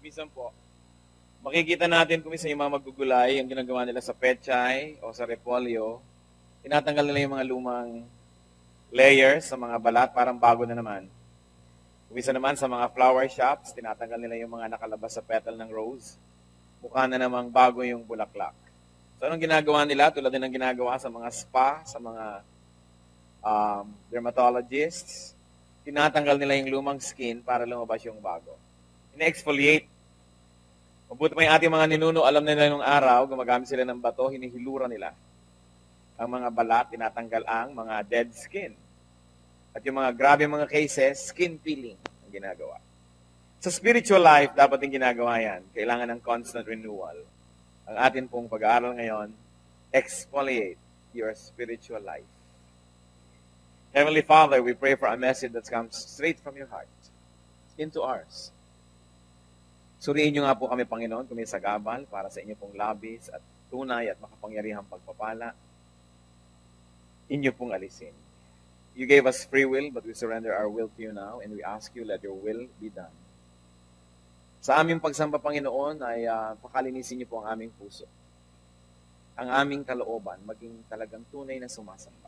minsan po, makikita natin kung minsan yung mga magugulay, yung ginagawa nila sa pechay o sa repolyo, tinatanggal nila yung mga lumang layers sa mga balat, parang bago na naman. Kung minsan naman sa mga flower shops, tinatanggal nila yung mga nakalabas sa petal ng rose. Mukha na namang bago yung bulaklak. So anong ginagawa nila? Tulad din ng ginagawa sa mga spa, sa mga dermatologists, tinatanggal nila yung lumang skin para lumabas yung bago. Ina-exfoliate. Mabuti pa yung ating mga ninuno, alam nila nung araw, gumagamit sila ng bato, hinihilura nila ang mga balat, tinatanggal ang mga dead skin. At yung mga grabe mga cases, skin peeling ang ginagawa. Sa spiritual life, dapat din ginagawa yan. Kailangan ng constant renewal. Ang atin pong pag-aaral ngayon, exfoliate your spiritual life. Heavenly Father, we pray for a message that comes straight from your heart into ours. Suriin niyo nga po kami, Panginoon, kami sa gabal para sa inyo pong labis at tunay at makapangyarihang pagpapala. Inyo pong alisin. You gave us free will, but we surrender our will to you now, and we ask you, let your will be done. Sa aming pagsamba, Panginoon, ay pakalinisin niyo po ang aming puso. Ang aming kalooban, maging talagang tunay na sumasamba.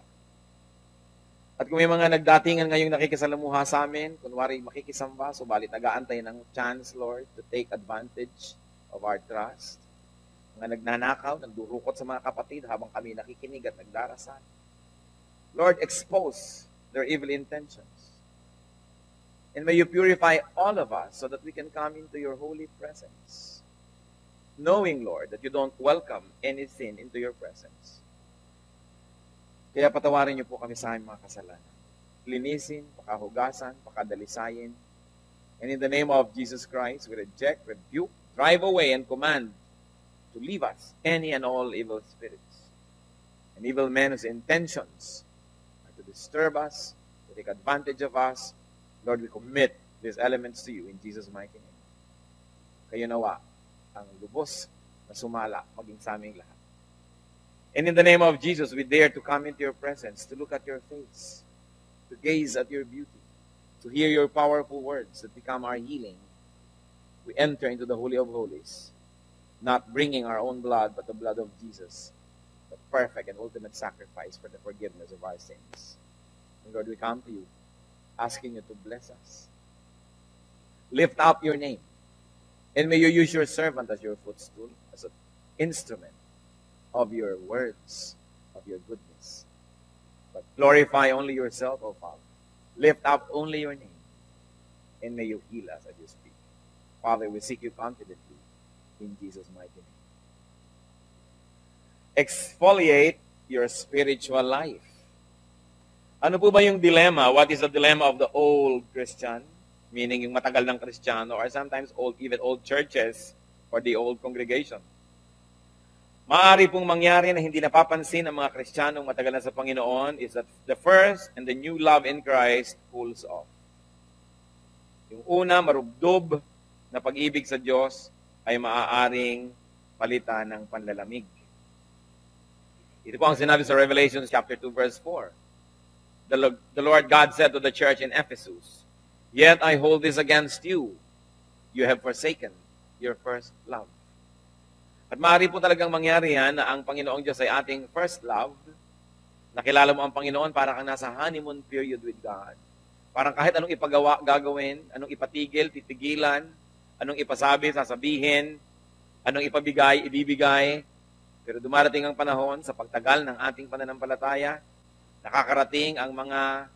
At kung may mga nagdatingan ngayong nakikisalamuha sa amin, kunwari makikisamba, subalit nag-aantay ng chance, Lord, to take advantage of our trust. Mga nagnanakaw, nagdurukot sa mga kapatid habang kami nakikinig at nagdarasal. Lord, expose their evil intentions. And may you purify all of us so that we can come into your holy presence. Knowing, Lord, that you don't welcome any sin into your presence. Kaya patawarin niyo po kami sa aming mga kasalanan. Linisin, pakahugasan, pakadalisayin. And in the name of Jesus Christ, we reject, rebuke, drive away, and command to leave us any and all evil spirits and evil men whose intentions are to disturb us, to take advantage of us. Lord, we commit these elements to you in Jesus' mighty name. Kayo nawa ang lubos na sumala maging sa aming lahat. And in the name of Jesus, we dare to come into your presence, to look at your face, to gaze at your beauty, to hear your powerful words that become our healing. We enter into the Holy of Holies, not bringing our own blood, but the blood of Jesus, the perfect and ultimate sacrifice for the forgiveness of our sins. And Lord, we come to you, asking you to bless us. Lift up your name. And may you use your servant as your footstool, as an instrument of your words, of your goodness. But glorify only yourself, O Father. Lift up only your name. And may you heal us as you speak. Father, we seek you confidently in Jesus' mighty name. Exfoliate your spiritual life. Ano po ba yung dilemma? What is the dilemma of the old Christian? Meaning yung matagal ng Kristiyano, or sometimes even old churches or the old congregation. Maaari pong mangyari na hindi napapansin ng mga Kristiyanong matagal na sa Panginoon is that the first and the new love in Christ cools off. Yung una, marubdob na pag-ibig sa Diyos ay maaaring palitan ng panlalamig. Ito po ang sinabi sa Revelation chapter 2 verse 4. The Lord God said to the church in Ephesus, "Yet I hold this against you. You have forsaken your first love." At maaari po talagang mangyari yan na ang Panginoong Diyos ay ating first love. Nakilala mo ang Panginoon para kang nasa honeymoon period with God. Parang kahit anong ipagawa, gagawin, anong ipatigil, titigilan, anong ipasabi, sasabihin, anong ipabigay, ibibigay. Pero dumarating ang panahon sa pagtagal ng ating pananampalataya, nakakarating ang mga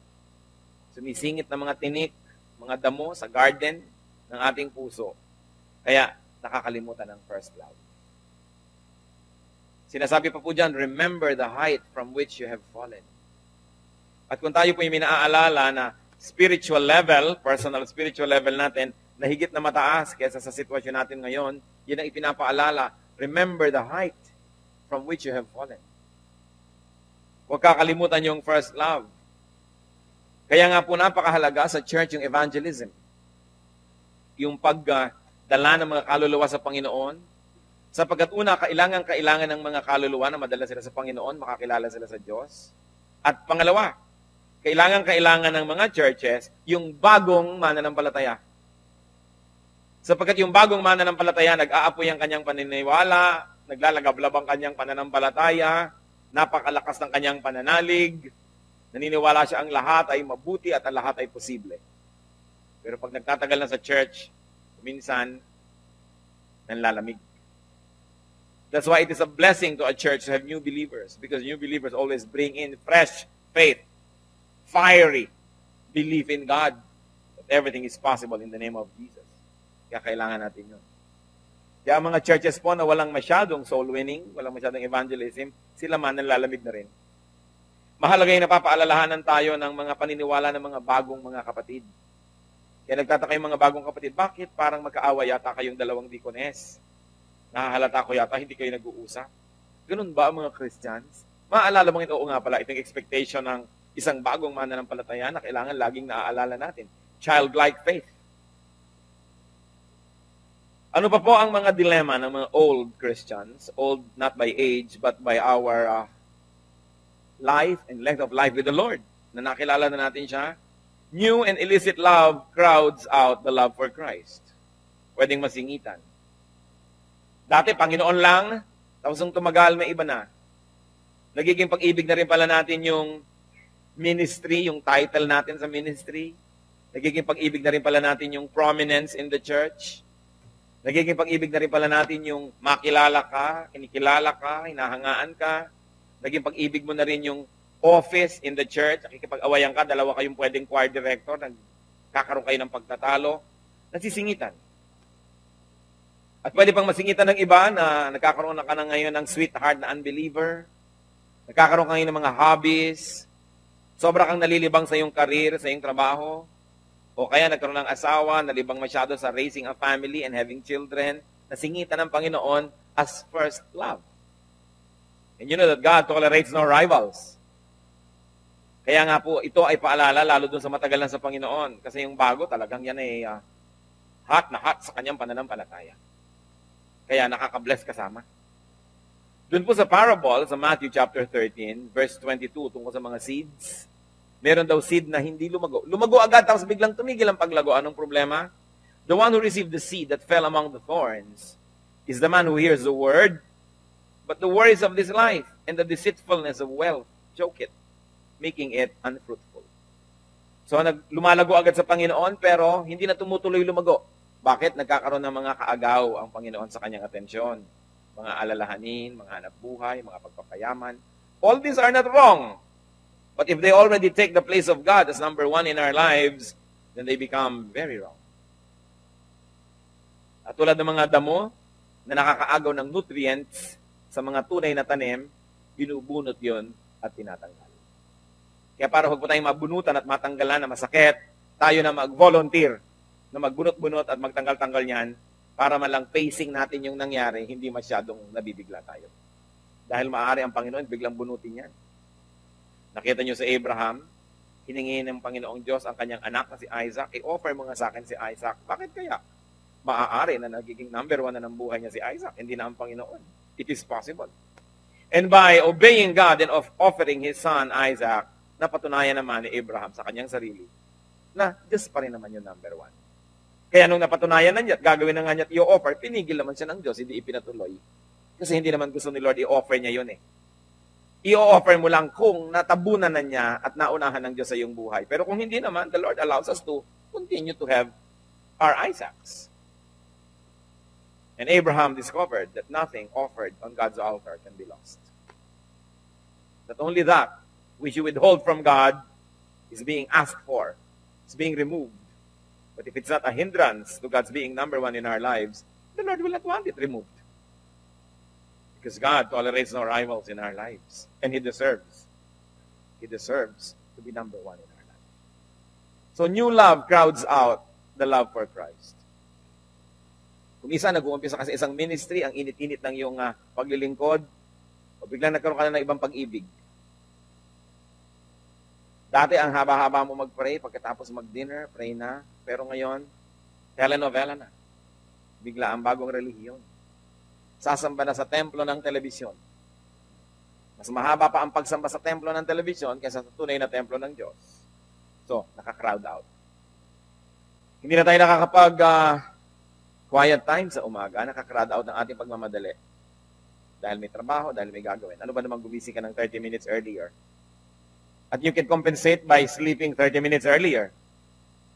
sumisingit na mga tinik, mga damo sa garden ng ating puso. Kaya nakakalimutan ng first love. Sinasabi pa po dyan, remember the height from which you have fallen. At kung tayo po yung minaalala na spiritual level, personal spiritual level natin, na higit na mataas kaysa sa sitwasyon natin ngayon, yun ang ipinapaalala, remember the height from which you have fallen. Huwag kakalimutan yung first love. Kaya nga po napakahalaga sa church yung evangelism. Yung pagdala ng mga kaluluwa sa Panginoon. Sapagkat una, kailangan ng mga kaluluwa na madala sila sa Panginoon, makakilala sila sa Diyos. At pangalawa, kailangan ng mga churches yung bagong mananampalataya. Sapagkat yung bagong mananampalataya, nag-aapoy ang kanyang paniniwala, naglalagablab ang kanyang pananampalataya, napakalakas ng kanyang pananalig, naniniwala siya ang lahat ay mabuti at ang lahat ay posible. Pero pag nagtatagal na sa church, minsan, nanlalamig. That's why it is a blessing to a church to have new believers, because new believers always bring in fresh faith, fiery belief in God, that everything is possible in the name of Jesus. Kaya kailangan natin yun. Kaya ang mga churches po na walang masyadong soul winning, walang masyadong evangelism, sila man nanlalamig na rin. Mahalaga yung napapaalalahanan tayo ng mga paniniwala ng mga bagong mga kapatid. Kaya nagtataka yung mga bagong kapatid, bakit parang magkaawa yata kayong dalawang deaconess? Nahahalata ko yata, hindi kayo nag-uusap. Ganun ba ang mga Christians? Maaalala bang ito? Oo nga pala, itong expectation ng isang bagong mananampalataya na kailangan laging naaalala natin. Childlike faith. Ano pa po ang mga dilemma ng mga old Christians? Old not by age, but by our life and length of life with the Lord. Na nakilala na natin siya. New and illicit love crowds out the love for Christ. Pwedeng masingitan. Dati, Panginoon lang, tapos nung tumagal, may iba na. Nagiging pag-ibig na rin pala natin yung ministry, yung title natin sa ministry. Nagiging pag-ibig na rin pala natin yung prominence in the church. Nagiging pag-ibig na rin pala natin yung makilala ka, kinikilala ka, hinahangaan ka. Naging pag-ibig mo na rin yung office in the church. Nakikipag-awayan ka, dalawa kayong pwedeng choir director, nagkakaroon kayo ng pagtatalo. Nasisingitan. At pwede pang masingitan ng iba na nagkakaroon na ka na ngayon ng sweetheart na unbeliever. Nagkakaroon ka ngayon ng mga hobbies. Sobra kang nalilibang sa iyong career, sa iyong trabaho. O kaya nagkaroon ng asawa, nalibang masyado sa raising a family and having children. Nasingitan ng Panginoon as first love. And you know that God tolerates no rivals. Kaya nga po, ito ay paalala lalo dun sa matagal na sa Panginoon. Kasi yung bago talagang yan ay hot na hot sa kanyang pananampalataya. Kaya nakaka-bless kasama. Doon po sa parable, sa Matthew chapter 13, verse 22, tungkol sa mga seeds, meron daw seed na hindi lumago. Lumago agad, tapos biglang tumigil ang paglago. Anong problema? The one who received the seed that fell among the thorns is the man who hears the word, but the worries of this life and the deceitfulness of wealth choke it, making it unfruitful. So, lumalago agad sa Panginoon, pero hindi na tumutuloy lumago. Bakit? Nagkakaroon ng mga kaagaw ang Panginoon sa kanyang atensyon. Mga alalahanin, mga hanap buhay, mga pagpapayaman. All these are not wrong. But if they already take the place of God as number one in our lives, then they become very wrong. At tulad ng mga damo na nakakaagaw ng nutrients sa mga tunay na tanim, binubunot yon at tinatanggal. Kaya para huwag po tayong mabunutan at matanggalan na masakit, tayo na mag-volunteer na magbunot-bunot at magtanggal-tanggal niyan para man lang facing natin yung nangyari, hindi masyadong nabibigla tayo. Dahil maaari ang Panginoon, biglang bunutin yan. Nakita niyo sa Abraham, hiningi ng Panginoong Diyos ang kanyang anak na si Isaac, i-offer mo nga sa akin si Isaac. Bakit kaya? Maaari na nagiging number one na ng buhay niya si Isaac, hindi na ang Panginoon. It is possible. And by obeying God and offering his son Isaac, napatunayan naman ni Abraham sa kanyang sarili na Diyos pa rin naman yung number one. Kaya nung napatunayan na niya at gagawin na nga niya at i-offer, pinigil naman siya ng Diyos, hindi ipinatuloy. Kasi hindi naman gusto ni Lord i-offer niya yun eh. I-offer mo lang kung natabunan na niya at naunahan ng Diyos sa iyong buhay. Pero kung hindi naman, the Lord allows us to continue to have our Isaacs. And Abraham discovered that nothing offered on God's altar can be lost. That only that which you withhold from God is being asked for, is being removed. But if it's not a hindrance to God's being number one in our lives, the Lord will not want it removed. Because God tolerates no rivals in our lives. And He deserves to be number one in our lives. So new love crowds out the love for Christ. Kung isa nag-uumpisa kasi isang ministry, ang init-init ng iyong paglilingkod, o biglang nagkaroon ka na ng ibang pag-ibig. Dati ang haba-haba mo mag-pray, pagkatapos mag-dinner, pray na. Pero ngayon, telenovela na. Bigla ang bagong relihiyon. Sasamba na sa templo ng telebisyon. Mas mahaba pa ang pagsamba sa templo ng telebisyon kaysa sa tunay na templo ng Diyos. So, naka-crowd out. Hindi na tayo Quiet time sa umaga, nakaka-crowd out ng ating pagmamadali. Dahil may trabaho, dahil may gagawin. Ano ba naman gumising ka ng 30 minutes earlier? At you can compensate by sleeping 30 minutes earlier.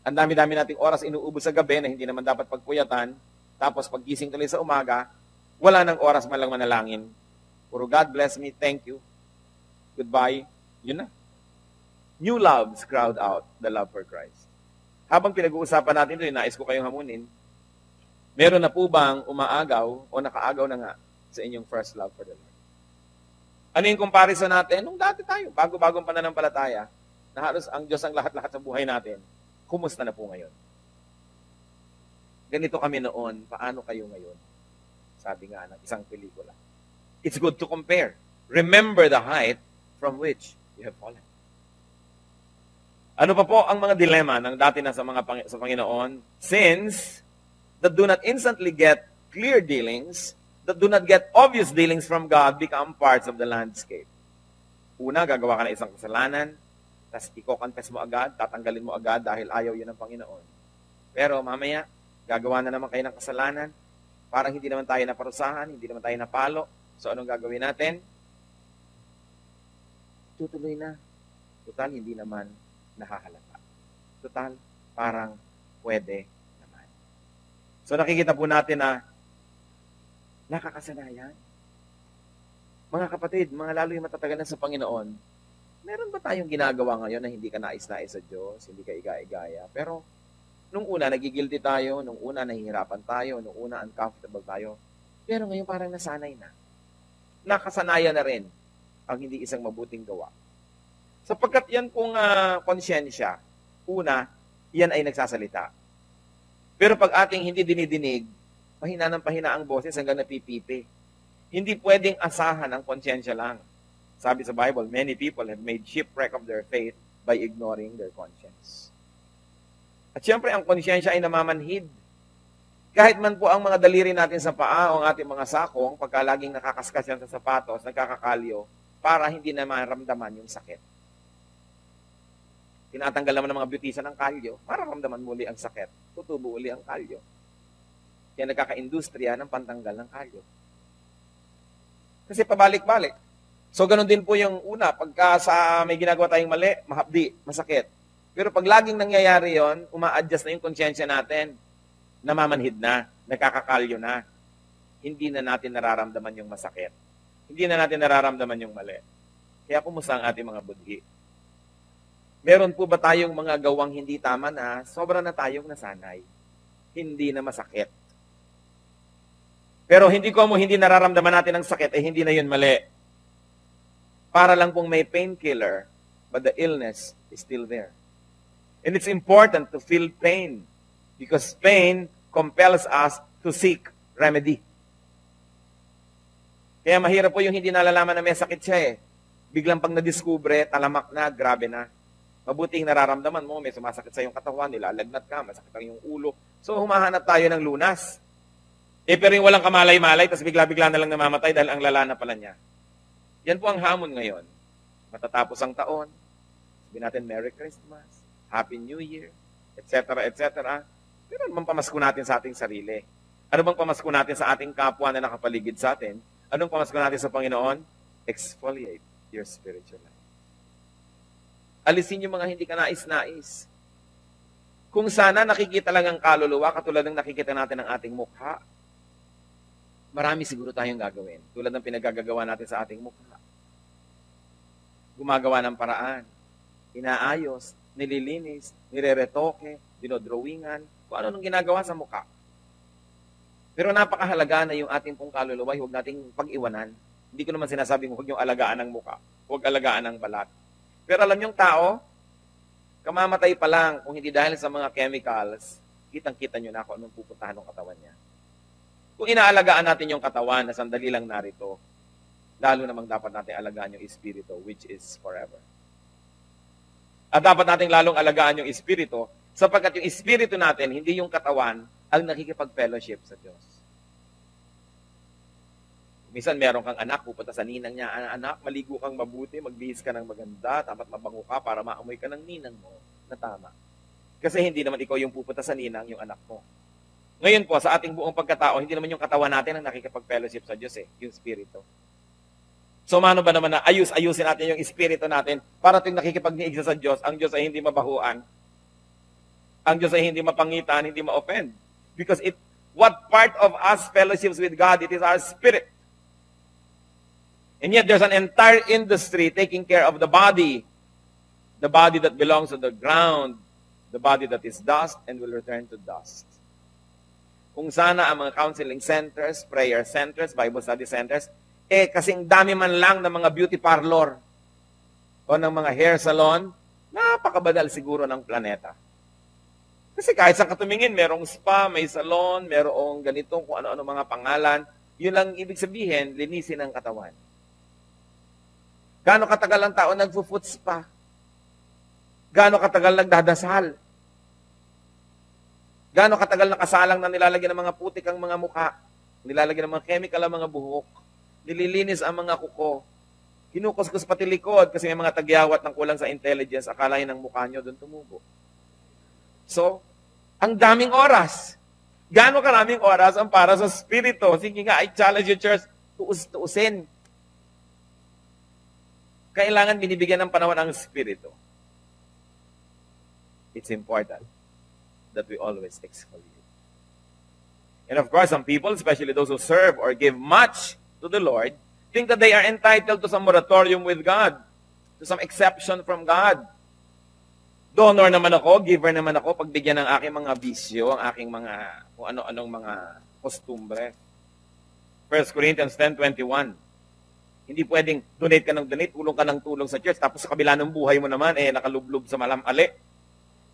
Ang dami-dami nating oras inuubos sa gabi na hindi naman dapat pagpuyatan. Tapos paggising tuloy sa umaga, wala nang oras man lang manalangin. Puro God bless me, thank you. Goodbye. Yun na. New loves crowd out the love for Christ. Habang pinag-uusapan natin ito, nais ko kayong hamunin, meron na po bang umaagaw o nakaagaw na nga sa inyong first love for the Lord? Ano yung comparison natin? Nung dati tayo, bago-bagong pananampalataya, na halos ang Diyos ang lahat-lahat sa buhay natin, kumusta na po ngayon? Ganito kami noon, paano kayo ngayon? Sabi nga ng isang pelikula. It's good to compare. Remember the height from which you have fallen. Ano pa po ang mga dilema ng dati na sa Panginoon? Sins that do not instantly get clear dealings, that do not get obvious dealings from God, become parts of the landscape. Una, gagawa ka ng isang kasalanan, tapos i-confess mo agad, tatanggalin mo agad dahil ayaw yun ng Panginoon. Pero mamaya, gagawa na naman kayo ng kasalanan, parang hindi naman tayo naparusahan, hindi naman tayo napalo. So anong gagawin natin? Tutuloy na. Total, hindi naman nahahalata. Total, parang pwede naman. So nakikita po natin na nakakasanayan. Mga kapatid, mga lalo yung matatagal na sa Panginoon, meron ba tayong ginagawa ngayon na hindi ka nais-nais sa Diyos, hindi ka iga-igaya? Pero nung una, nagigilty tayo, nung una, nahihirapan tayo, nung una, uncomfortable tayo. Pero ngayon parang nasanay na. Nakasanayan na rin ang hindi isang mabuting gawa. Sapagkat yan pong konsyensya, una, yan ay nagsasalita. Pero pag ating hindi dinidinig, pahina ng pahina ang boses hanggang napipipi. Hindi pwedeng asahan ang konsyensya lang. Sabi sa Bible, many people have made shipwreck of their faith by ignoring their conscience. At siyempre, ang konsyensya ay namamanhid. Kahit man po ang mga daliri natin sa paa o ang ating mga sakong, pagka laging nakakaskas yan sa sapatos, nagkakakalyo, para hindi na maramdaman yung sakit. Tinatanggal naman ng mga beautician ng kalyo, mararamdaman muli ang sakit. Tutubo uli ang kalyo. Kaya nagkaka-industriya ng pantanggal ng kalyo. Kasi pabalik-balik. So, ganun din po yung una. Pagka sa may ginagawa tayong mali, mahapdi, masakit. Pero pag laging nangyayari yon, uma-adjust na yung konsyensya natin. Namamanhid na, nagkakakalyo na. Hindi na natin nararamdaman yung masakit. Hindi na natin nararamdaman yung mali. Kaya kumusta ang ating mga budhi? Meron po ba tayong mga gawang hindi tama na sobra na tayong nasanay? Hindi na masakit. Pero hindi nararamdaman natin ang sakit, hindi na yun mali. Para lang pong may painkiller, but the illness is still there. And it's important to feel pain because pain compels us to seek remedy. Kaya mahirap po yung hindi nalalaman na may sakit siya eh. Biglang pag nadiskubre, talamak na, grabe na. Mabuting nararamdaman mo, may sumasakit sa iyong katawan, nilalagnat ka, masakit ang iyong ulo. So humahanap tayo ng lunas. Pero yung walang kamalay-malay, tapos bigla-bigla na lang namamatay dahil ang lala na pala niya. Yan po ang hamon ngayon. Matatapos ang taon, sabihin natin Merry Christmas, Happy New Year, etc., etc. Pero ano bang pamasko natin sa ating sarili? Ano bang pamasko natin sa ating kapwa na nakapaligid sa atin? Anong pamasko natin sa Panginoon? Exfoliate your spiritual life. Alisin yung mga hindi ka nais-nais. Kung sana nakikita lang ang kaluluwa, katulad ng nakikita natin ang ating mukha, marami siguro tayong gagawin. Tulad ng pinagagagawa natin sa ating mukha. Gumagawa ng paraan. Inaayos, nililinis, nireretoke, dinodrawingan, kung ano nung ginagawa sa mukha. Pero napakahalaga na yung ating pong kaluluwa, huwag nating pag-iwanan. Hindi ko naman sinasabing huwag yung alagaan ng mukha, huwag alagaan ng balat. Pero alam yung tao, kamamatay pa lang kung hindi dahil sa mga chemicals, kitang-kita nyo na kung anong pupuntahan ng katawan niya. Kung inaalagaan natin yung katawan na sandali lang narito, lalo namang dapat natin alagaan yung espiritu, which is forever. At dapat natin lalong alagaan yung espiritu, sapagkat yung espiritu natin, hindi yung katawan, ang nakikipag-fellowship sa Diyos. Minsan meron kang anak, pupunta sa ninang niya, anak, maligo kang mabuti, magbihis ka ng maganda, dapat mabango ka para maamoy ka ng ninang mo na tama. Kasi hindi naman ikaw yung pupunta sa ninang, yung anak mo. Ngayon po, sa ating buong pagkatao, hindi naman yung katawan natin ang nakikipag-fellowship sa Diyos yung Espiritu. So, mano ba naman na ayusin natin yung Espiritu natin para tuwing nakikipag-niig sa Diyos, ang Diyos ay hindi mabahuan, ang Diyos ay hindi mapangitan, hindi ma-offend. Because what part of us fellowships with God, it is our spirit. And yet, there's an entire industry taking care of the body that belongs to the ground, the body that is dust and will return to dust. Kung sana ang mga counseling centers, prayer centers, Bible study centers, kasing dami man lang ng mga beauty parlor o ng mga hair salon, napakabadal siguro ng planeta. Kasi kahit saan katumingin, merong spa, may salon, merong ganitong kung ano-ano mga pangalan, yun lang ibig sabihin, linisin ang katawan. Gaano katagal ang tao nagpo-foot spa? Gaano katagal nagdadasal? Gaano katagal nakasalang na nilalagyan ng mga putik ang mga mukha? Nilalagyan ng mga chemical ang mga buhok? Nililinis ang mga kuko? Kinukuskus pati likod kasi may mga tagyawat ng kulang sa intelligence, akalain ng mukha nyo doon tumubo. So, ang daming oras. Gaano karaming oras ang para sa spirito? Sige nga, I challenge you, church, tuusin. Kailangan binibigyan ng panahon ang spirito. It's important that we always exfoliate. And of course, some people, especially those who serve or give much to the Lord, think that they are entitled to some moratorium with God, to some exception from God. Donor naman ako, giver naman ako, pagbigyan ng aking mga bisyo, ang aking mga, kung ano-anong mga kostumbre. 1 Corinthians 10:21. Hindi pwedeng donate ka ng donate, tulong ka ng tulong sa church, tapos sa kabila ng buhay mo naman, nakalublob sa malam-ali.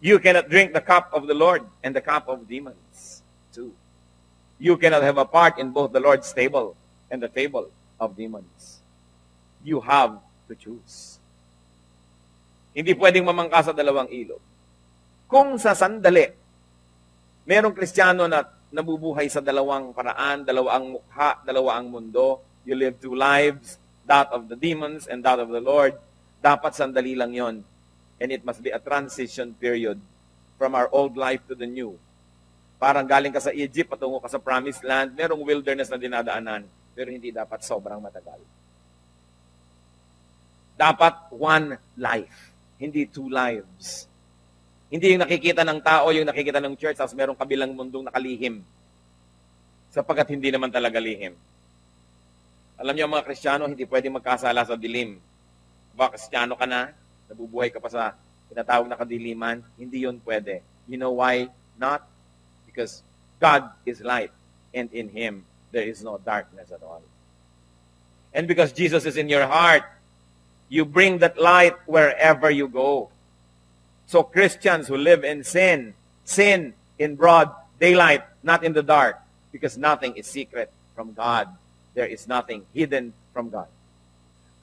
You cannot drink the cup of the Lord and the cup of demons, too. You cannot have a part in both the Lord's table and the table of demons. You have to choose. Hindi pwedeng mamangka sa dalawang ilog. Kung sa sandali, merong Kristiyano na nabubuhay sa dalawang paraan, dalawang mukha, dalawang mundo, you live two lives, that of the demons and that of the Lord, dapat sandali lang yon. And it must be a transition period from our old life to the new. Parang galing ka sa Egypt, patungo ka sa promised land, merong wilderness na dinadaanan, pero hindi dapat sobrang matagal. Dapat one life, hindi two lives. Hindi yung nakikita ng tao, yung nakikita ng church, tapos merong kabilang mundong nakalihim. Sapagkat hindi naman talaga lihim. Alam niyo, mga Kristiyano, hindi pwedeng magkasala sa dilim. Ba, Kristiyano ka na, nabubuhay ka pa sa tinatawag na kadiliman, hindi yun pwede. You know why not? Because God is light, and in Him there is no darkness at all. And because Jesus is in your heart, you bring that light wherever you go. So Christians who live in sin in broad daylight, not in the dark, because nothing is secret from God. There is nothing hidden from God.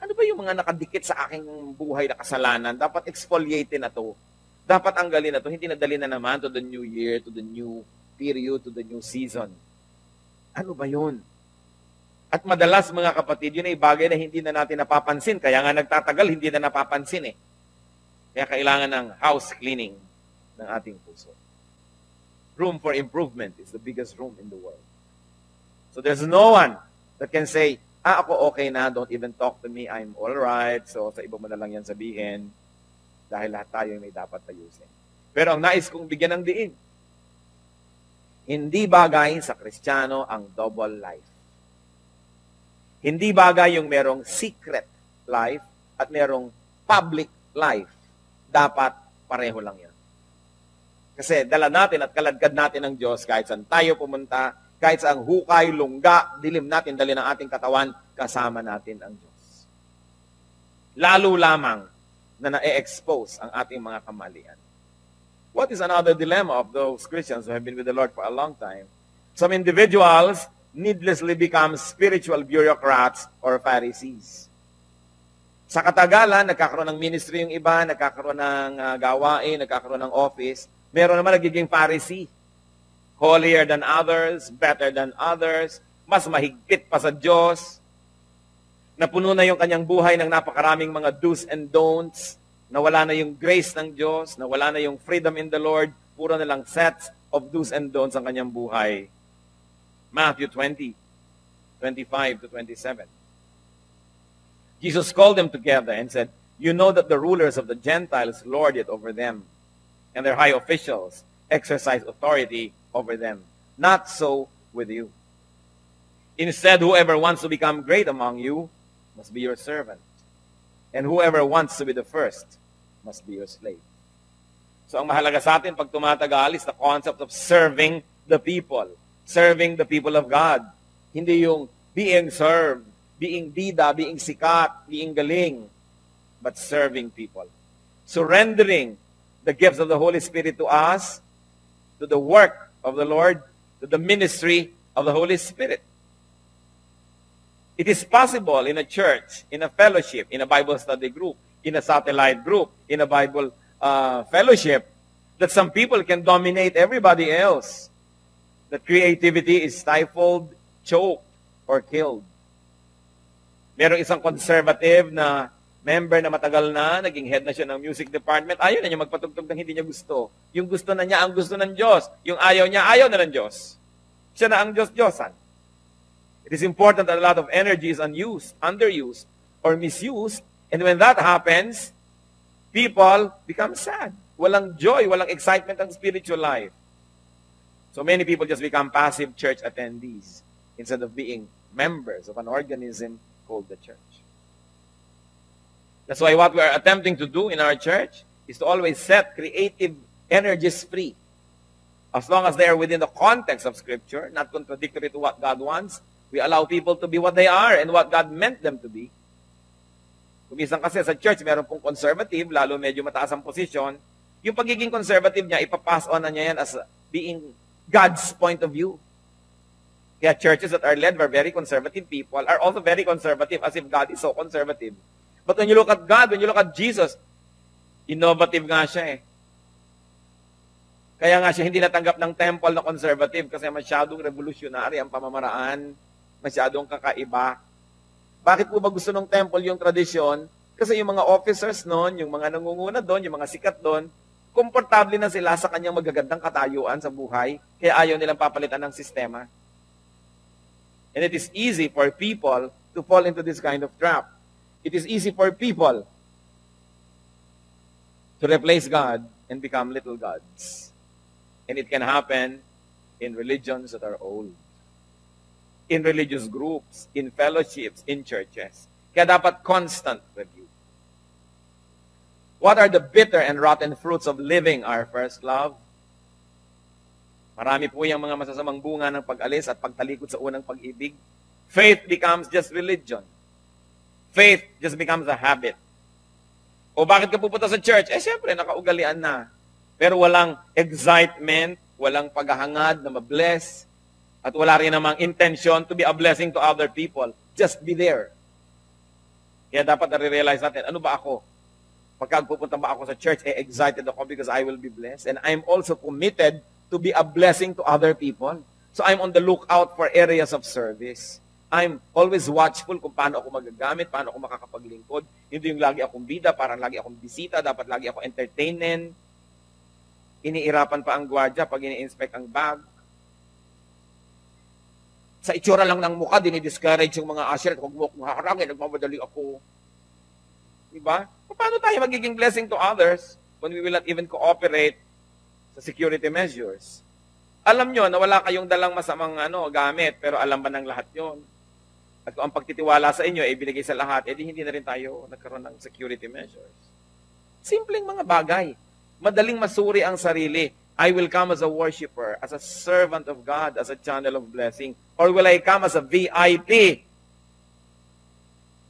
Ano ba yung mga nakadikit sa aking buhay na kasalanan? Dapat exfoliatin na to. Dapat anggalin na to. Hindi nadali na naman to the new year, to the new period, to the new season. Ano ba yun? At madalas, mga kapatid, yun ay bagay na hindi na natin napapansin. Kaya nga nagtatagal, hindi na napapansin . Kaya kailangan ng house cleaning ng ating puso. Room for improvement is the biggest room in the world. So there's no one that can say, ako okay na, don't even talk to me, I'm all right. So sa iba mo na lang yan sabihin, dahil lahat tayo may dapat ayusin. Pero ang nais kong bigyan ng diin, hindi bagay sa Kristiyano ang double life. Hindi bagay yung merong secret life at merong public life. Dapat pareho lang yan. Kasi dala natin at kaladkad natin ng Diyos kahit saan tayo pumunta, kahit sa ang hukay, lungga, dilim natin, dali ng ating katawan, kasama natin ang Diyos. Lalo lamang na na-expose ang ating mga kamalian. What is another dilemma of those Christians who have been with the Lord for a long time? Some individuals needlessly become spiritual bureaucrats or Pharisees. Sa katagalan, nagkakaroon ng ministry yung iba, nagkakaroon ng gawain, nagkakaroon ng office, meron naman nagiging Pharisee. Holier than others, better than others, mas mahigpit pa sa Diyos, napuno na yung kanyang buhay ng napakaraming mga do's and don'ts, nawala na yung grace ng Diyos, nawala na yung freedom in the Lord, puro na lang sets of do's and don'ts ang kanyang buhay. Matthew 20:25 to 27. Jesus called them together and said, "You know that the rulers of the Gentiles lord it over them, and their high officials exercise authority over them. Not so with you. Instead, whoever wants to become great among you must be your servant, and whoever wants to be the first must be your slave." So ang mahalaga sa atin pag tumatagal is the concept of serving the people of God. Hindi yung being served, being bida, being sikat, being galing, but serving people. Surrendering the gifts of the Holy Spirit to us, to the work of the Lord, to the ministry of the Holy Spirit. It is possible in a church, in a fellowship, in a Bible study group, in a satellite group, in a Bible fellowship, that some people can dominate everybody else. That creativity is stifled, choked, or killed. Merong isang conservative na member na matagal na, naging head na siya ng music department, ayaw na niya magpatugtog ng hindi niya gusto. Yung gusto na niya, ang gusto ng Diyos. Yung ayaw niya, ayaw na ng Diyos. Siya na ang Diyos-Diyosan. It is important that a lot of energy is unused, underused, or misused. And when that happens, people become sad. Walang joy, walang excitement ang spiritual life. So many people just become passive church attendees instead of being members of an organism called the church. That's why what we are attempting to do in our church is to always set creative energies free. As long as they are within the context of Scripture, not contradictory to what God wants, we allow people to be what they are and what God meant them to be. Kumisan kasi sa church, meron pong conservative, lalo medyo mataas ang posisyon, yung pagiging conservative niya, ipapass on na niya yan as being God's point of view. Kaya churches that are led by very conservative people are also very conservative as if God is so conservative. But when you look at God, when you look at Jesus, innovative nga siya eh. Kaya nga siya hindi natanggap ng temple na conservative kasi masyadong revolutionary ang pamamaraan, masyadong kakaiba. Bakit po ba gusto ng temple yung tradisyon? Kasi yung mga officers noon, yung mga nangunguna doon, yung mga sikat doon, komportable na sila sa kanyang magagandang katayuan sa buhay, kaya ayaw nilang papalitan ng sistema. And it is easy for people to fall into this kind of trap. It is easy for people to replace God and become little gods. And it can happen in religions that are old, in religious groups, in fellowships, in churches. Kaya dapat constant review. What are the bitter and rotten fruits of living our first love? Marami po yung mga masasamang bunga ng pag-alis at pagtalikod sa unang pag-ibig. Faith becomes just religion. Faith just becomes a habit. O bakit ka pupunta sa church? Siyempre, nakaugalian na. Pero walang excitement, walang paghahangad na mabless, at wala rin namang intention to be a blessing to other people. Just be there. Kaya dapat na-realize natin, ano ba ako? Pagka pupunta ba ako sa church, excited ako because I will be blessed. And I'm also committed to be a blessing to other people. So I'm on the lookout for areas of service. I'm always watchful kung paano ako magagamit, paano ako makakapaglingkod. Hindi yung lagi akong bida, parang lagi akong bisita, dapat lagi ako entertainen. Iniirapan pa ang gwardiya pag ini-inspect ang bag. Sa itsura lang ng mukha, dinidiscourage yung mga usher at huwag mo akong haharangin, nagmamadali ako. Diba? Paano tayo magiging blessing to others when we will not even cooperate sa security measures? Alam nyo na wala kayong dalang masamang gamit, pero alam ba ng lahat yon? At kung ang pagtitiwala sa inyo ay binigay sa lahat, edi hindi na rin tayo nagkaroon ng security measures. Simpleng mga bagay. Madaling masuri ang sarili. I will come as a worshiper, as a servant of God, as a channel of blessing. Or will I come as a VIP?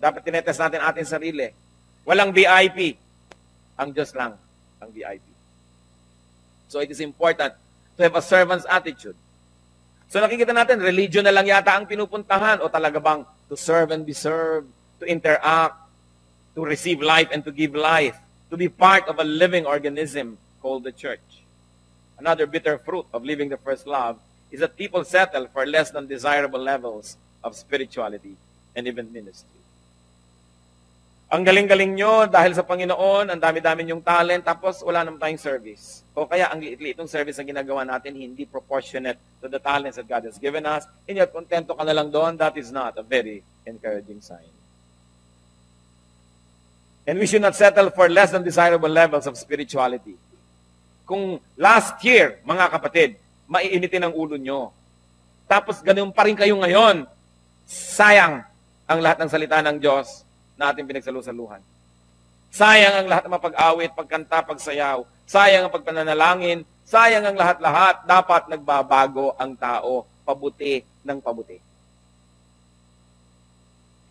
Dapat tinetest natin ating sarili. Walang VIP. Ang Diyos lang ang VIP. So it is important to have a servant's attitude. So nakikita natin, religion na lang yata ang pinupuntahan o talaga bang to serve and be served, to interact, to receive life and to give life, to be part of a living organism called the church. Another bitter fruit of living the first love is that people settle for less than desirable levels of spirituality and even ministry. Ang galing-galing nyo dahil sa Panginoon, ang dami-dami nyong talent, tapos wala naman tayong service. O kaya ang liit-liit ng service na ginagawa natin, hindi proportionate to the talents that God has given us, and yet kontento ka na lang doon, that is not a very encouraging sign. And we should not settle for less than desirable levels of spirituality. Kung last year, mga kapatid, maiinitin ang ulo nyo, tapos ganun pa rin kayo ngayon, sayang ang lahat ng salita ng Diyos na ating pinagsalusaluhan. Sayang ang lahat ng mapag-awit, pagkanta, pagsayaw. Sayang ang pagpananalangin. Sayang ang lahat-lahat. Dapat nagbabago ang tao, pabuti ng pabuti.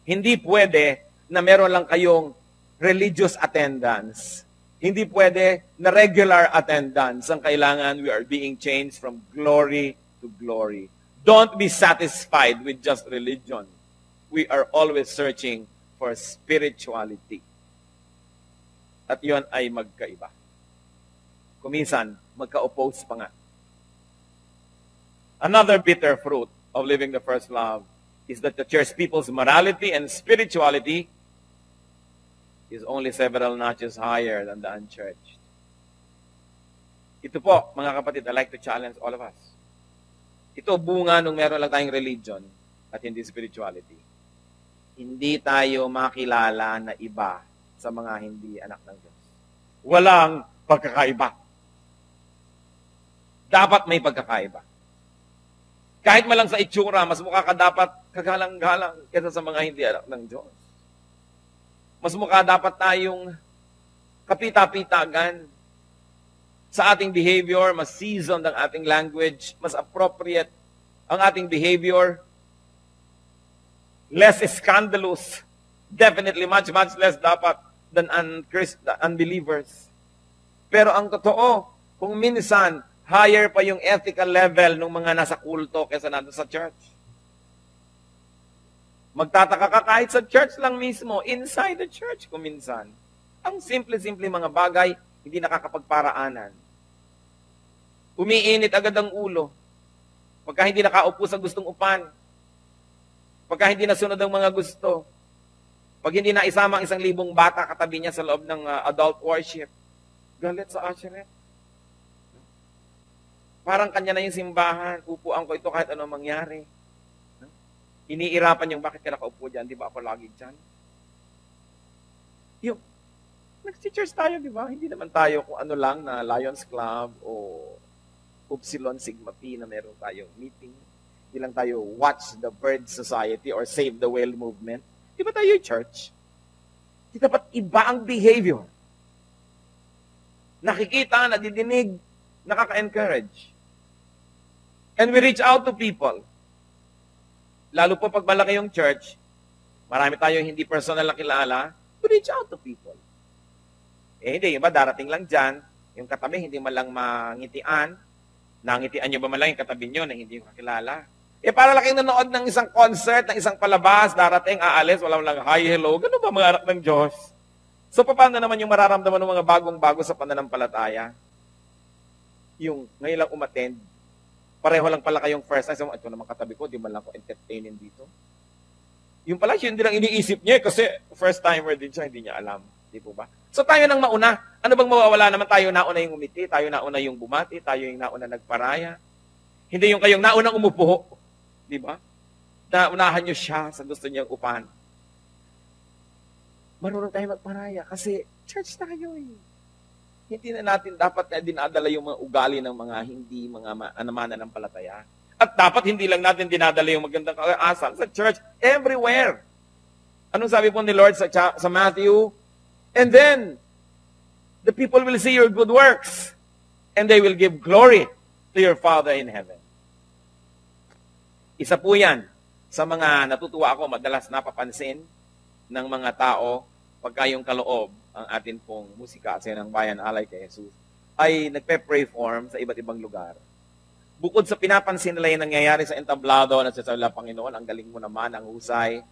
Hindi pwede na meron lang kayong religious attendance. Hindi pwede na regular attendance. Ang kailangan, we are being changed from glory to glory. Don't be satisfied with just religion. We are always searching for spirituality. At yun ay magkaiba. Kuminsan, magka-oppose pa nga. Another bitter fruit of living the first love is that the church people's morality and spirituality is only several notches higher than the unchurched. Ito po, mga kapatid, I like to challenge all of us. Ito bunga nung meron lang tayong religion at hindi spirituality. Hindi tayo makilala na iba sa mga hindi anak ng Diyos. Walang pagkakaiba. Dapat may pagkakaiba. Kahit malang sa itsura, mas mukha ka dapat kagalang-galang kaysa sa mga hindi anak ng Diyos. Mas mukha dapat tayong kapita-pitagan. Sa ating behavior, mas seasoned ang ating language, mas appropriate ang ating behavior, less scandalous, definitely much less dapat than unbelievers. Pero ang totoo, kung minsan, higher pa yung ethical level ng mga nasa kulto kaysa nandun sa church. Magtataka ka kahit sa church lang mismo, inside the church kung minsan. Ang simple-simple mga bagay, hindi nakakapagparaanan. Umiinit agad ang ulo. Pagka hindi nakaupo sa gustong upan. Pagka hindi nasunod ang mga gusto. Pag hindi naisama ang 1,000 bata katabi niya sa loob ng adult worship. Galit sa usherette. Parang kanya na yung simbahan. Upuan ko ito kahit ano mangyari. Iniirapan yung bakit ka nakaupo dyan. Di ba ako lagi dyan? Yung, nag-teachers tayo, di ba? Hindi naman tayo kung ano lang na Lions Club o Upsilon Sigma Pi na meron tayong meeting. Hindi lang tayo Watch the Bird Society or Save the Whale Movement. Di ba tayo church? Di dapat iba ang behavior. Nakikita, nadidinig, nakaka-encourage. And we reach out to people. Lalo po pag malaki yung church, marami tayong hindi personal na kilala, we reach out to people. Eh hindi, iba darating lang dyan, yung katabi hindi man lang mangitian, nangitian nyo ba man lang yung katabi nyo na hindi yung kakilala? Eh, para lang kayong nanood ng isang concert, ng isang palabas, darating, aalis, walang lang, hi, hello. Ganun ba mga anak ng Diyos? So, paano naman yung mararamdaman ng mga bagong-bago sa pananampalataya? Yung ngayon lang umattend, pareho lang pala kayong first time. Ito naman katabi ko, di man lang ko entertainin dito. Yung pala, yun din ang iniisip niya kasi first timer din siya, hindi niya alam. Di po ba? So, tayo nang mauna. Ano bang mawawala naman? Tayo nauna yung umiti, tayo nauna yung bumati, tayo yung nauna nagparaya. Hindi yung kayong naunang umupo. Di ba? Naunahan nyo siya sa gusto niyang upan. Marunong tayo magparaya kasi church tayo eh. Hindi na natin dapat na dinadala yung mga ugali ng mga hindi mga mananampalataya. At dapat hindi lang natin dinadala yung magandang asal sa church, everywhere. Anong sabi po ni Lord sa Matthew? And then, the people will see your good works and they will give glory to your Father in heaven. Isa po yan sa mga natutuwa ako, madalas napapansin ng mga tao pagka yung kaloob ang atin pong musika sa ng bayan alay kay Jesus ay nagpe-preform sa iba't ibang lugar. Bukod sa pinapansin nila yung nangyayari sa entablado na sa Panginoon, ang galing mo naman, ang husay,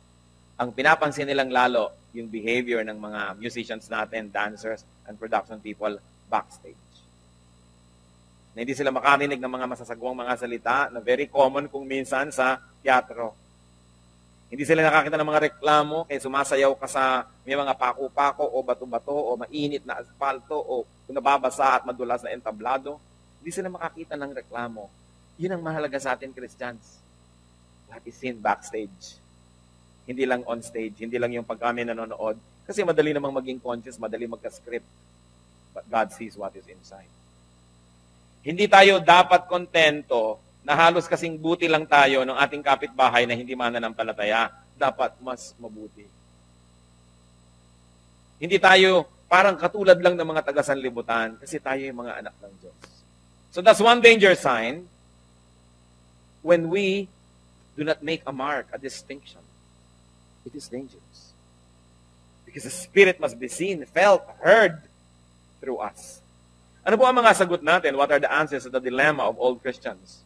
ang pinapansin nilang lalo yung behavior ng mga musicians natin, dancers, and production people backstage. Na hindi sila makarinig ng mga masasagwang mga salita na very common kung minsan sa teatro. Hindi sila nakakita ng mga reklamo, kaya sumasayaw ka sa may mga pako-pako o bato-bato o mainit na asfalto o nababasa at madulas na entablado. Hindi sila makakita ng reklamo. Yun ang mahalaga sa atin, Christians. What is seen backstage? Hindi lang on stage, hindi lang yung pag kami nanonood. Kasi madali namang maging conscious, madali magka-script. But God sees what is inside. Hindi tayo dapat kontento na halos kasing buti lang tayo ng ating kapitbahay na hindi mananampalataya. Dapat mas mabuti. Hindi tayo parang katulad lang ng mga taga-sanlibutan kasi tayo yung mga anak ng Diyos. So that's one danger sign when we do not make a mark, a distinction. It is dangerous. Because the Spirit must be seen, felt, heard through us. Ano po ang mga sagot natin? What are the answers to the dilemma of old Christians?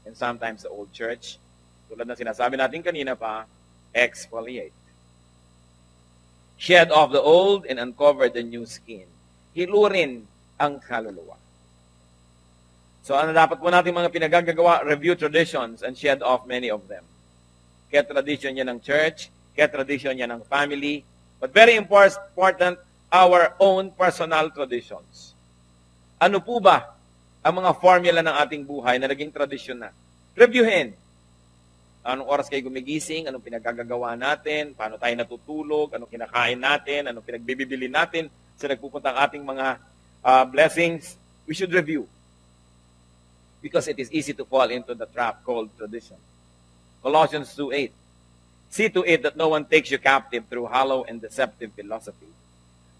And sometimes the old church, tulad na sinasabi natin kanina pa, exfoliate. Shed off the old and uncover the new skin. Hilurin ang kaluluwa. So ano dapat po natin mga pinagagagawa? Review traditions and shed off many of them. Kaya tradition niya ng church, kaya tradition niya ng family, but very important, our own personal traditions. Ano po ba ang mga formula ng ating buhay na naging tradisyon na? Reviewin. Anong oras kayo gumigising? Anong pinagagagawa natin? Paano tayo natutulog? Anong kinakain natin? Anong pinagbibili natin? Sa nagpupunta ang ating mga blessings? We should review. Because it is easy to fall into the trap called tradition. Colossians 2:8. See to it that no one takes you captive through hollow and deceptive philosophy,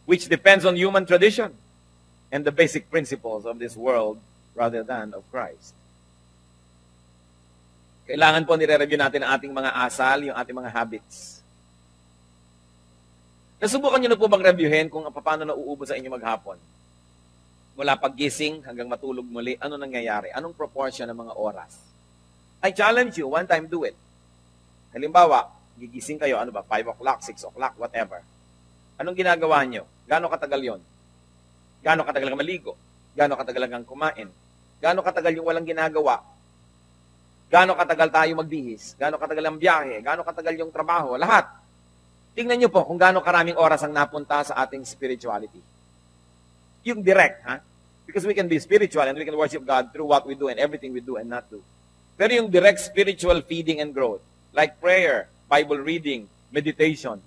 which depends on human tradition and the basic principles of this world rather than of Christ. Kailangan po nire-review natin ang ating mga asal, yung ating mga habits. Nasubukan nyo na po bang reviewin kung paano nauubos sa inyo maghapon? Mula paggising hanggang matulog muli, ano nangyayari? Anong proportion ng mga oras? I challenge you, one time do it. Halimbawa, gigising kayo, 5 o'clock, 6 o'clock, whatever. Anong ginagawa nyo? Gaano katagal yon? Gaano katagal kang maligo? Gaano katagal kang kumain? Gaano katagal yung walang ginagawa? Gaano katagal tayo magbihis? Gaano katagal ang biyahe? Gaano katagal yung trabaho? Lahat. Tingnan nyo po kung gaano karaming oras ang napunta sa ating spirituality. Yung direct, ha? Because we can be spiritual and we can worship God through what we do and everything we do and not do. Pero yung direct spiritual feeding and growth, like prayer, Bible reading, meditation,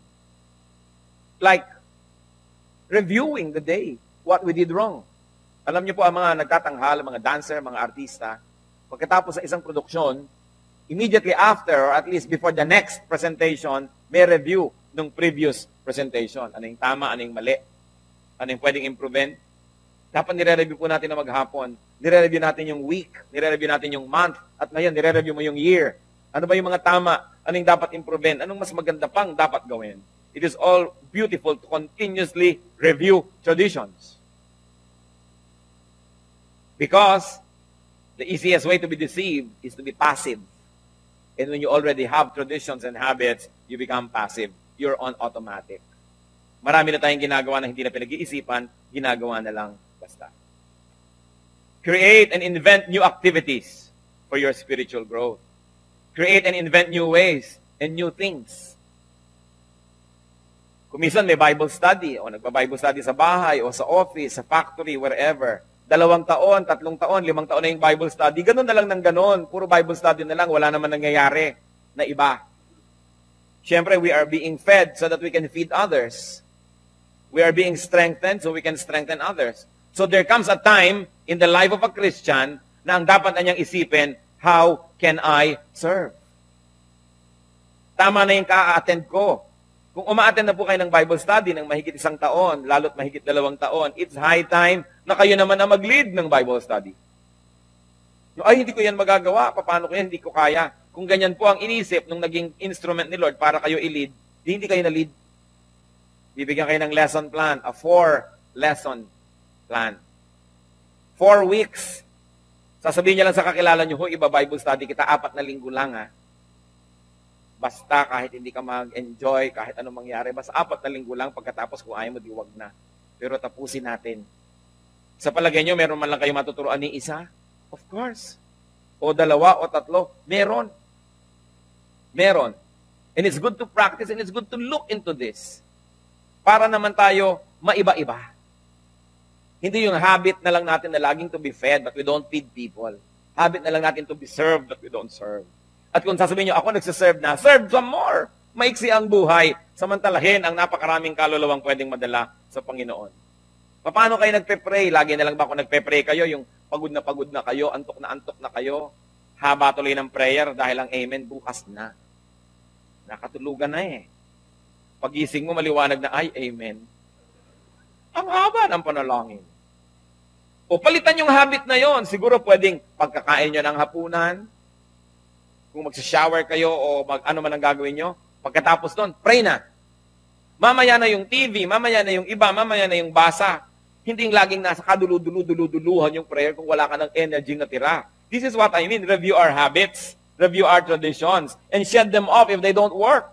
like reviewing the day, what we did wrong. Alam niyo po ang mga nagtatanghal, mga dancer, mga artista, pagkatapos sa isang produksyon, immediately after or at least before the next presentation, may review ng previous presentation. Ano yung tama, ano yung mali, ano yung pwedeng improve. Dapat nire-review po natin na maghapon. Nire-review natin yung week, nire-review natin yung month, at ngayon nire-review mo yung year. Ano ba yung mga tama? Ano yung dapat improve? Anong mas maganda pang dapat gawin? It is all beautiful to continuously review traditions. Because the easiest way to be deceived is to be passive. And when you already have traditions and habits, you become passive. You're on automatic. Marami na tayong ginagawa na hindi na pinag-iisipan, ginagawa na lang basta. Create and invent new activities for your spiritual growth. Create and invent new ways and new things. Kung minsan may Bible study, o nagpa-Bible study sa bahay, o sa office, sa factory, wherever, 2 taon, 3 taon, 5 taon na yung Bible study, ganun na lang ng ganun. Puro Bible study na lang, wala naman nangyayari na iba. Siyempre, we are being fed so that we can feed others. We are being strengthened so we can strengthen others. So there comes a time in the life of a Christian na ang dapat na niyang isipin, how can I serve? Tama na yung ka-attend ko. Kung uma-attend na po kayo ng Bible study ng mahigit 1 taon, lalo't mahigit 2 taon, it's high time na kayo naman na mag-lead ng Bible study. Ay, hindi ko yan magagawa. Paano ko yan? Hindi ko kaya. Kung ganyan po ang inisip nung naging instrument ni Lord para kayo i-lead, hindi kayo na-lead. Bibigyan kayo ng lesson plan, a 4-lesson plan. 4 weeks. Sasabihin niya lang sa kakilala niyo, iba Bible study kita, 4 na linggo lang ha. Basta kahit hindi ka mag-enjoy, kahit anong mangyari, basta 4 na linggo lang, pagkatapos kung ayaw mo, di wag na. Pero tapusin natin. Sa palagay nyo, meron man lang kayo matuturuan ni isa? Of course. O 2 o 3, meron. Meron. And it's good to practice and it's good to look into this. Para naman tayo maiba-iba. Hindi yung habit na lang natin na laging to be fed but we don't feed people. Habit na lang natin to be served but we don't serve. At kung sasabihin nyo, ako nagsiserve na, serve some more. Maiksi ang buhay. Samantalahin ang napakaraming kaluluwang pwedeng madala sa Panginoon. Paano kayo nagpe-pray? Lagi na lang ba kung nagpe-pray kayo, yung pagod na kayo, antok na kayo, haba tuloy ng prayer dahil ang amen bukas na. Nakatulugan na eh. Pagising mo, maliwanag na, ay, amen. Ang haba ng panalangin. O palitan yung habit na yon. Siguro pwedeng pagkakain nyo ng hapunan, kung magsha-shower kayo o ano man ang gagawin nyo, pagkatapos nun, pray na. Mamaya na yung TV, mamaya na yung iba, mamaya na yung basa. Hindi yung laging nasa kadulu-duluhan yung prayer kung wala ka ng energy na tira. This is what I mean. Review our habits, review our traditions, and shed them off if they don't work.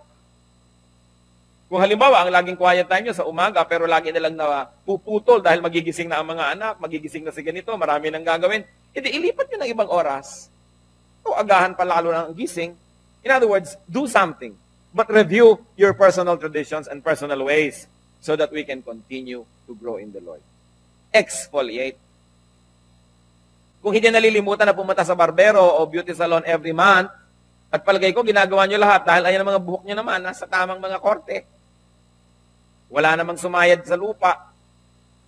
Kung halimbawa, ang laging quiet time nyo sa umaga, pero lagi na lang na puputol dahil magigising na ang mga anak, magigising na si ganito, marami nang gagawin, edi ilipat nyo ng ibang oras. O agahan pa lalo ng gising. In other words, do something. But review your personal traditions and personal ways so that we can continue to grow in the Lord. Exfoliate. Kung hindi nalilimutan na pumunta sa barbero o beauty salon every month, at palagay ko, ginagawa nyo lahat dahil ayan ang mga buhok nyo naman, nasa tamang mga korte. Wala namang sumayad sa lupa.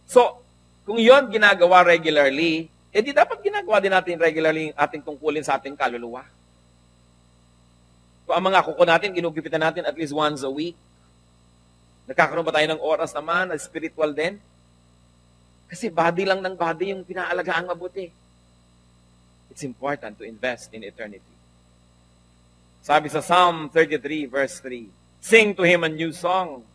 So, kung yon ginagawa regularly, di dapat ginagawa din natin regularly ating tungkulin sa ating kaluluwa. Kung ang mga kuko natin, ginugipitan natin at least once a week. Nagkakaroon ba tayo ng oras naman na spiritual din? Kasi body lang ng body yung pinaalagaan mabuti. It's important to invest in eternity. Sabi sa Psalm 33 verse 3, sing to Him a new song,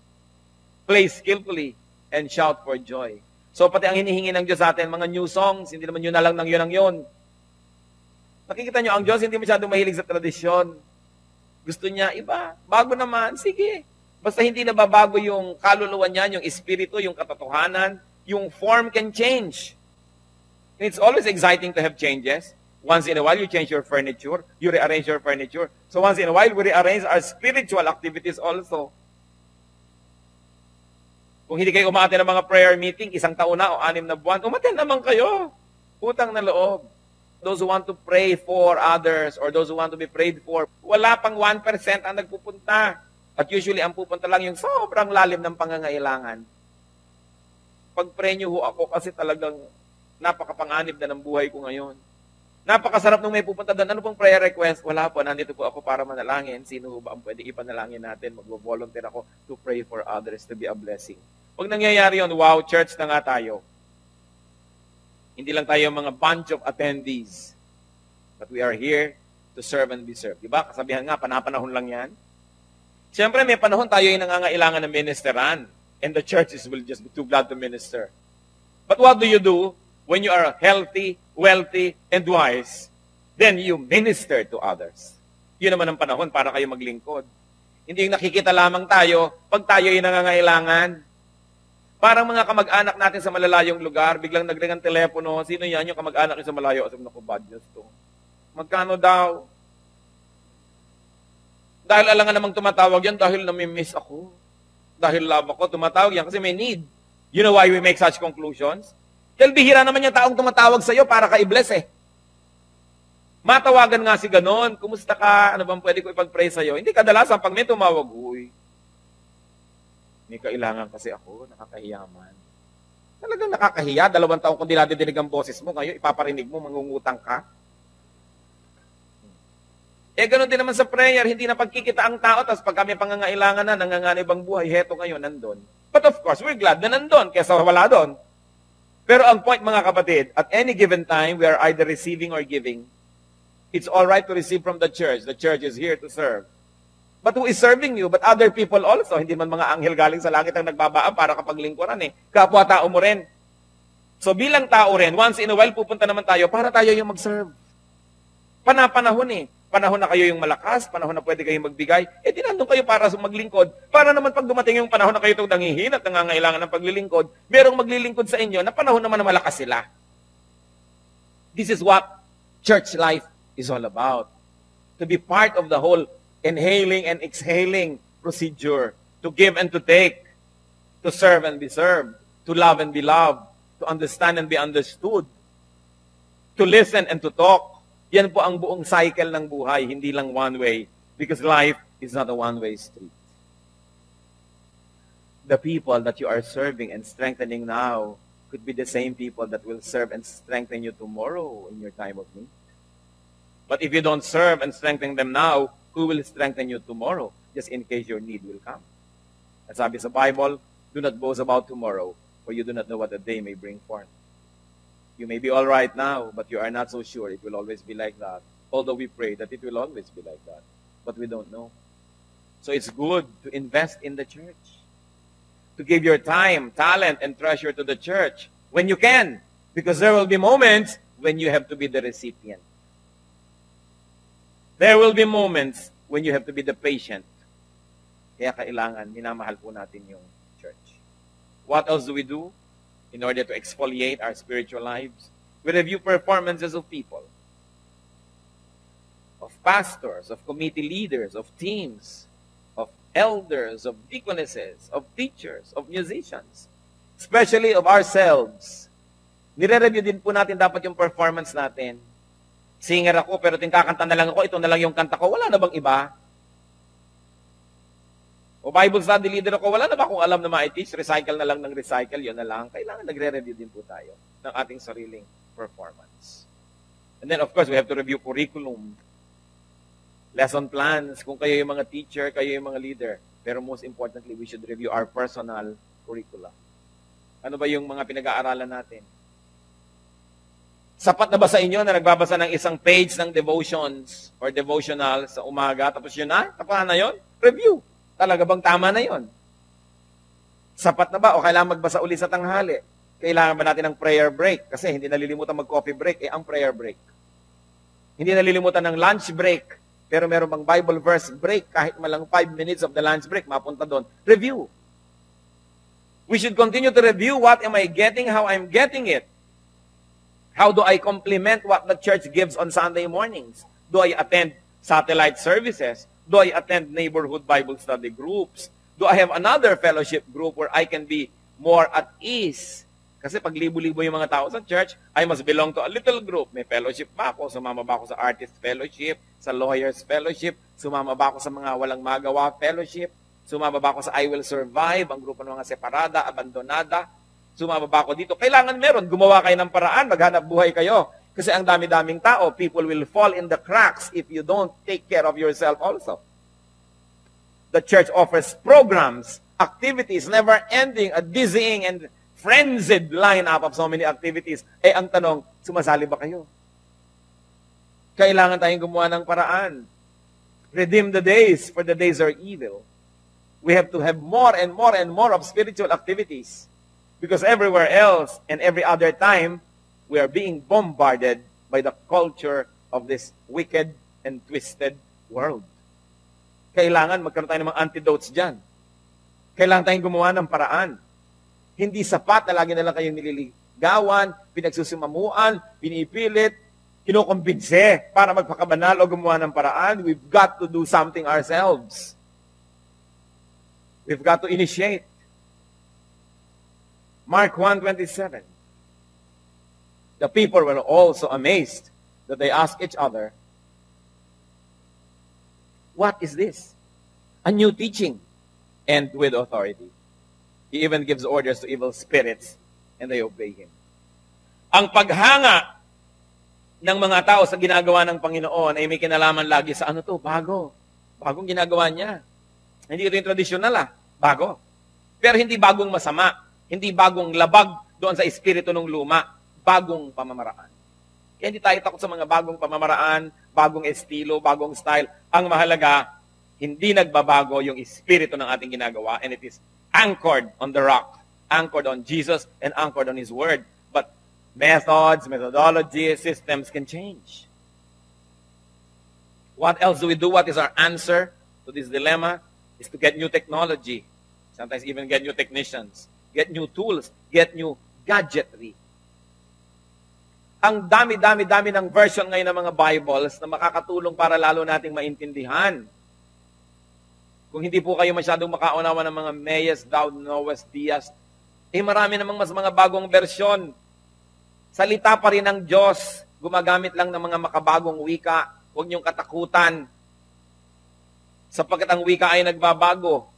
play skillfully, and shout for joy. So pati ang hinihingi ng Diyos sa atin, mga new songs, hindi naman yun na lang ng yun ang yun. Nakikita nyo, ang Diyos hindi masyadong mahilig sa tradisyon. Gusto niya, iba, bago naman, sige. Basta hindi nababago yung kaluluwa niya, yung espiritu, yung katotohanan, yung form can change. And it's always exciting to have changes. Once in a while, you change your furniture, you rearrange your furniture. So once in a while, we rearrange our spiritual activities also. Kung hindi kayo umaten ng mga prayer meeting, 1 taon na o 6 na buwan, umaten naman kayo. Utang na loob. Those who want to pray for others or those who want to be prayed for, wala pang 1% ang nagpupunta. At usually, ang pupunta lang yung sobrang lalim ng pangangailangan. Pag-pray niyo ho ako kasi talagang napakapanganib na ng buhay ko ngayon. Napakasarap nung may pupunta doon. Ano pong prayer request? Wala po, nandito po ako para manalangin. Sino ba ang pwede ipanalangin natin? Mag-volunteer ako to pray for others, to be a blessing. Pag nangyayari yun, wow, church na nga tayo. Hindi lang tayo mga bunch of attendees. But we are here to serve and be served. Diba? Kasabihan nga, panapanahon lang yan. Siyempre, may panahon tayo yung nangangailangan ng ministeran. And the churches will just be too glad to minister. But what do you do when you are healthy, wealthy, and wise? Then you minister to others. Yun naman ang panahon para kayo maglingkod. Hindi yung nakikita lamang tayo pag tayo yung nangangailangan. Parang mga kamag-anak natin sa malalayong lugar, biglang nagring ang telepono, sino yan yung kamag-anak sa malayo? Sabi, naku, bad news to. Magkano daw? Dahil alangan namang tumatawag yan, dahil nami-miss ako. Dahil love ako, tumatawag yan kasi may need. You know why we make such conclusions? Dahil bihira naman yung taong tumatawag sa'yo para ka i-bless eh. Matawagan nga si ganon, kumusta ka? Ano bang pwede ko ipag-pray sa'yo? Hindi kadalasan, pag may tumawag, uy, may kailangan kasi ako, nakakahiyaman. Talagang nakakahiya, 2 taon kung dinadidinig ang boses mo, ngayon ipaparinig mo, mangungutang ka. Ganon din naman sa prayer, hindi na pagkikita ang tao, tapos pag kami pangangailangan na, nanganganib ang buhay, heto ngayon, nandun. But of course, we're glad na nandun, kesa wala doon. Pero ang point, mga kapatid, at any given time, we are either receiving or giving. It's all right to receive from the church. The church is here to serve. But who is serving you? But other people also. Hindi man mga anghel galing sa langit ang nagbabaan para kapaglingkuran eh. Kapwa-tao mo rin. So bilang tao rin, once in a while pupunta naman tayo para tayo yung mag-serve. Panahon eh. Panahon na kayo yung malakas, panahon na pwede kayong magbigay. Di nandun kayo para sa maglingkod. Para naman pag dumating yung panahon na kayo itong nangihin at nangangailangan ng paglilingkod, merong maglilingkod sa inyo na panahon naman na malakas sila. This is what church life is all about. To be part of the whole inhaling and exhaling procedure, to give and to take, to serve and be served, to love and be loved, to understand and be understood, to listen and to talk. Yan po ang buong cycle ng buhay, hindi lang one way, because life is not a one-way street. The people that you are serving and strengthening now could be the same people that will serve and strengthen you tomorrow in your time of need. But if you don't serve and strengthen them now, who will strengthen you tomorrow, just in case your need will come? As sabi sa Bible, do not boast about tomorrow, for you do not know what the day may bring forth. You may be all right now, but you are not so sure it will always be like that. Although we pray that it will always be like that. But we don't know. So it's good to invest in the church. To give your time, talent, and treasure to the church when you can. Because there will be moments when you have to be the recipient. There will be moments when you have to be the patient. Kaya kailangan, minamahal po natin yung church. What else do we do in order to exfoliate our spiritual lives? We review performances of people, of pastors, of committee leaders, of teams, of elders, of deaconesses, of teachers, of musicians, especially of ourselves. Nire-review din po natin dapat yung performance natin. Singer ako, pero tingkakanta na lang ako, ito na lang yung kanta ko, wala na bang iba? O Bible study leader ako, wala na ba akong alam na ma-teach? Recycle na lang ng recycle, yun na lang. Kailangan nagre-review din po tayo ng ating sariling performance. And then, of course, we have to review curriculum, lesson plans, kung kayo yung mga teacher, kayo yung mga leader. Pero most importantly, we should review our personal curricula. Ano ba yung mga pinag-aaralan natin? Sapat na ba sa inyo na nagbabasa ng isang page ng devotions or devotional sa umaga, tapos yun na? Tapos na yun? Review. Talaga bang tama na yun? Sapat na ba? O kailangan magbasa uli sa tanghali? Kailangan ba natin ng prayer break? Kasi hindi nalilimutan mag-coffee break, ang prayer break. Hindi nalilimutan ng lunch break. Pero meron bang Bible verse break, kahit malang 5 minutes of the lunch break, mapunta doon. Review. We should continue to review what am I getting, how I'm getting it. How do I complement what the church gives on Sunday mornings? Do I attend satellite services? Do I attend neighborhood Bible study groups? Do I have another fellowship group where I can be more at ease? Kasi pag libo-libo yung mga tao sa church, I must belong to a little group. May fellowship ba ako? Sumama ba ako sa artist fellowship? Sa lawyers fellowship? Sumama ba ako sa mga walang magawa fellowship? Sumama ba ako sa I Will Survive? Ang grupo ng mga separada, abandonada? Sumama ba ako dito? Kailangan meron. Gumawa kayo ng paraan. Maghanap buhay kayo. Kasi ang dami-daming tao, people will fall in the cracks if you don't take care of yourself also. The church offers programs, activities, never-ending, a dizzying and frenzied lineup of so many activities. Eh, ang tanong, sumasali ba kayo? Kailangan tayong gumawa ng paraan. Redeem the days, for the days are evil. We have to have more and more and more of spiritual activities. Because everywhere else and every other time, we are being bombarded by the culture of this wicked and twisted world. Kailangan magkaroon tayo ng mga antidotes dyan. Kailangan tayong gumawa ng paraan. Hindi sapat na lagi na lang kayong nililigawan, pinagsusumamuan, pinipilit, kinukumbinse para magpakabanal o gumawa ng paraan. We've got to do something ourselves. We've got to initiate. Mark 1:27. The people were also amazed that they asked each other, "What is this? A new teaching, and with authority. He even gives orders to evil spirits, and they obey Him." Ang paghanga ng mga tao sa ginagawa ng Panginoon ay may kinalaman lagi sa ano to? Bago. Bagong ginagawa niya. Hindi ito yung tradisyonal Bago. Pero hindi bagong masama. Hindi bagong labag doon sa espiritu ng luma. Bagong pamamaraan. Kaya hindi tayo takot sa mga bagong pamamaraan, bagong estilo, bagong style. Ang mahalaga, hindi nagbabago yung espiritu ng ating ginagawa, and it is anchored on the rock, anchored on Jesus, and anchored on His Word. But methods, methodologies, systems can change. What else do we do? What is our answer to this dilemma? Is to get new technology. Sometimes even get new technicians. Get new tools. Get new gadgetry. Ang dami-dami-dami ng version ngayon ng mga Bibles na makakatulong para lalo nating maintindihan Kung hindi po kayo masyadong makaunawa ng mga Mayas, Thou Knowest Dias, marami namang mas mga bagong bersyon. Salita pa rin ng Diyos. Gumagamit lang ng mga makabagong wika. Huwag niyong katakutan. Sapagkat ang wika ay nagbabago.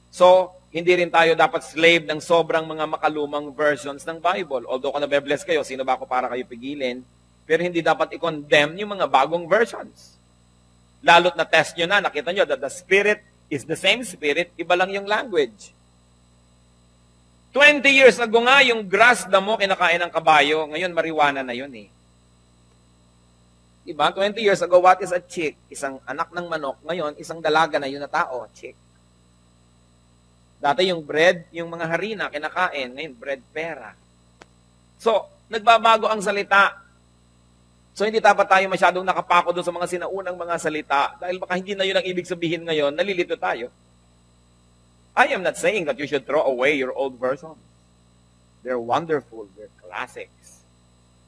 So, hindi rin tayo dapat slave ng sobrang mga makalumang versions ng Bible. Although kung nabe-bless kayo, sino ba ako para kayo pigilin? Pero hindi dapat i-condemn yung mga bagong versions. Lalo't na test nyo na, nakita nyo that the Spirit is the same Spirit, iba lang yung language. 20 years ago nga, yung grass damo kinakain ng kabayo, ngayon marijuana na yun eh. Diba? 20 years ago, what is a chick? Isang anak ng manok, ngayon, isang dalaga na yun na tao, chick. Dati yung bread, yung mga harina, kinakain, ngayon bread pera. So, nagbabago ang salita. So, hindi dapat tayo masyadong nakapako doon sa mga sinaunang mga salita dahil baka hindi na yun ang ibig sabihin ngayon, nalilito tayo. I am not saying that you should throw away your old versions. They're wonderful. They're classics.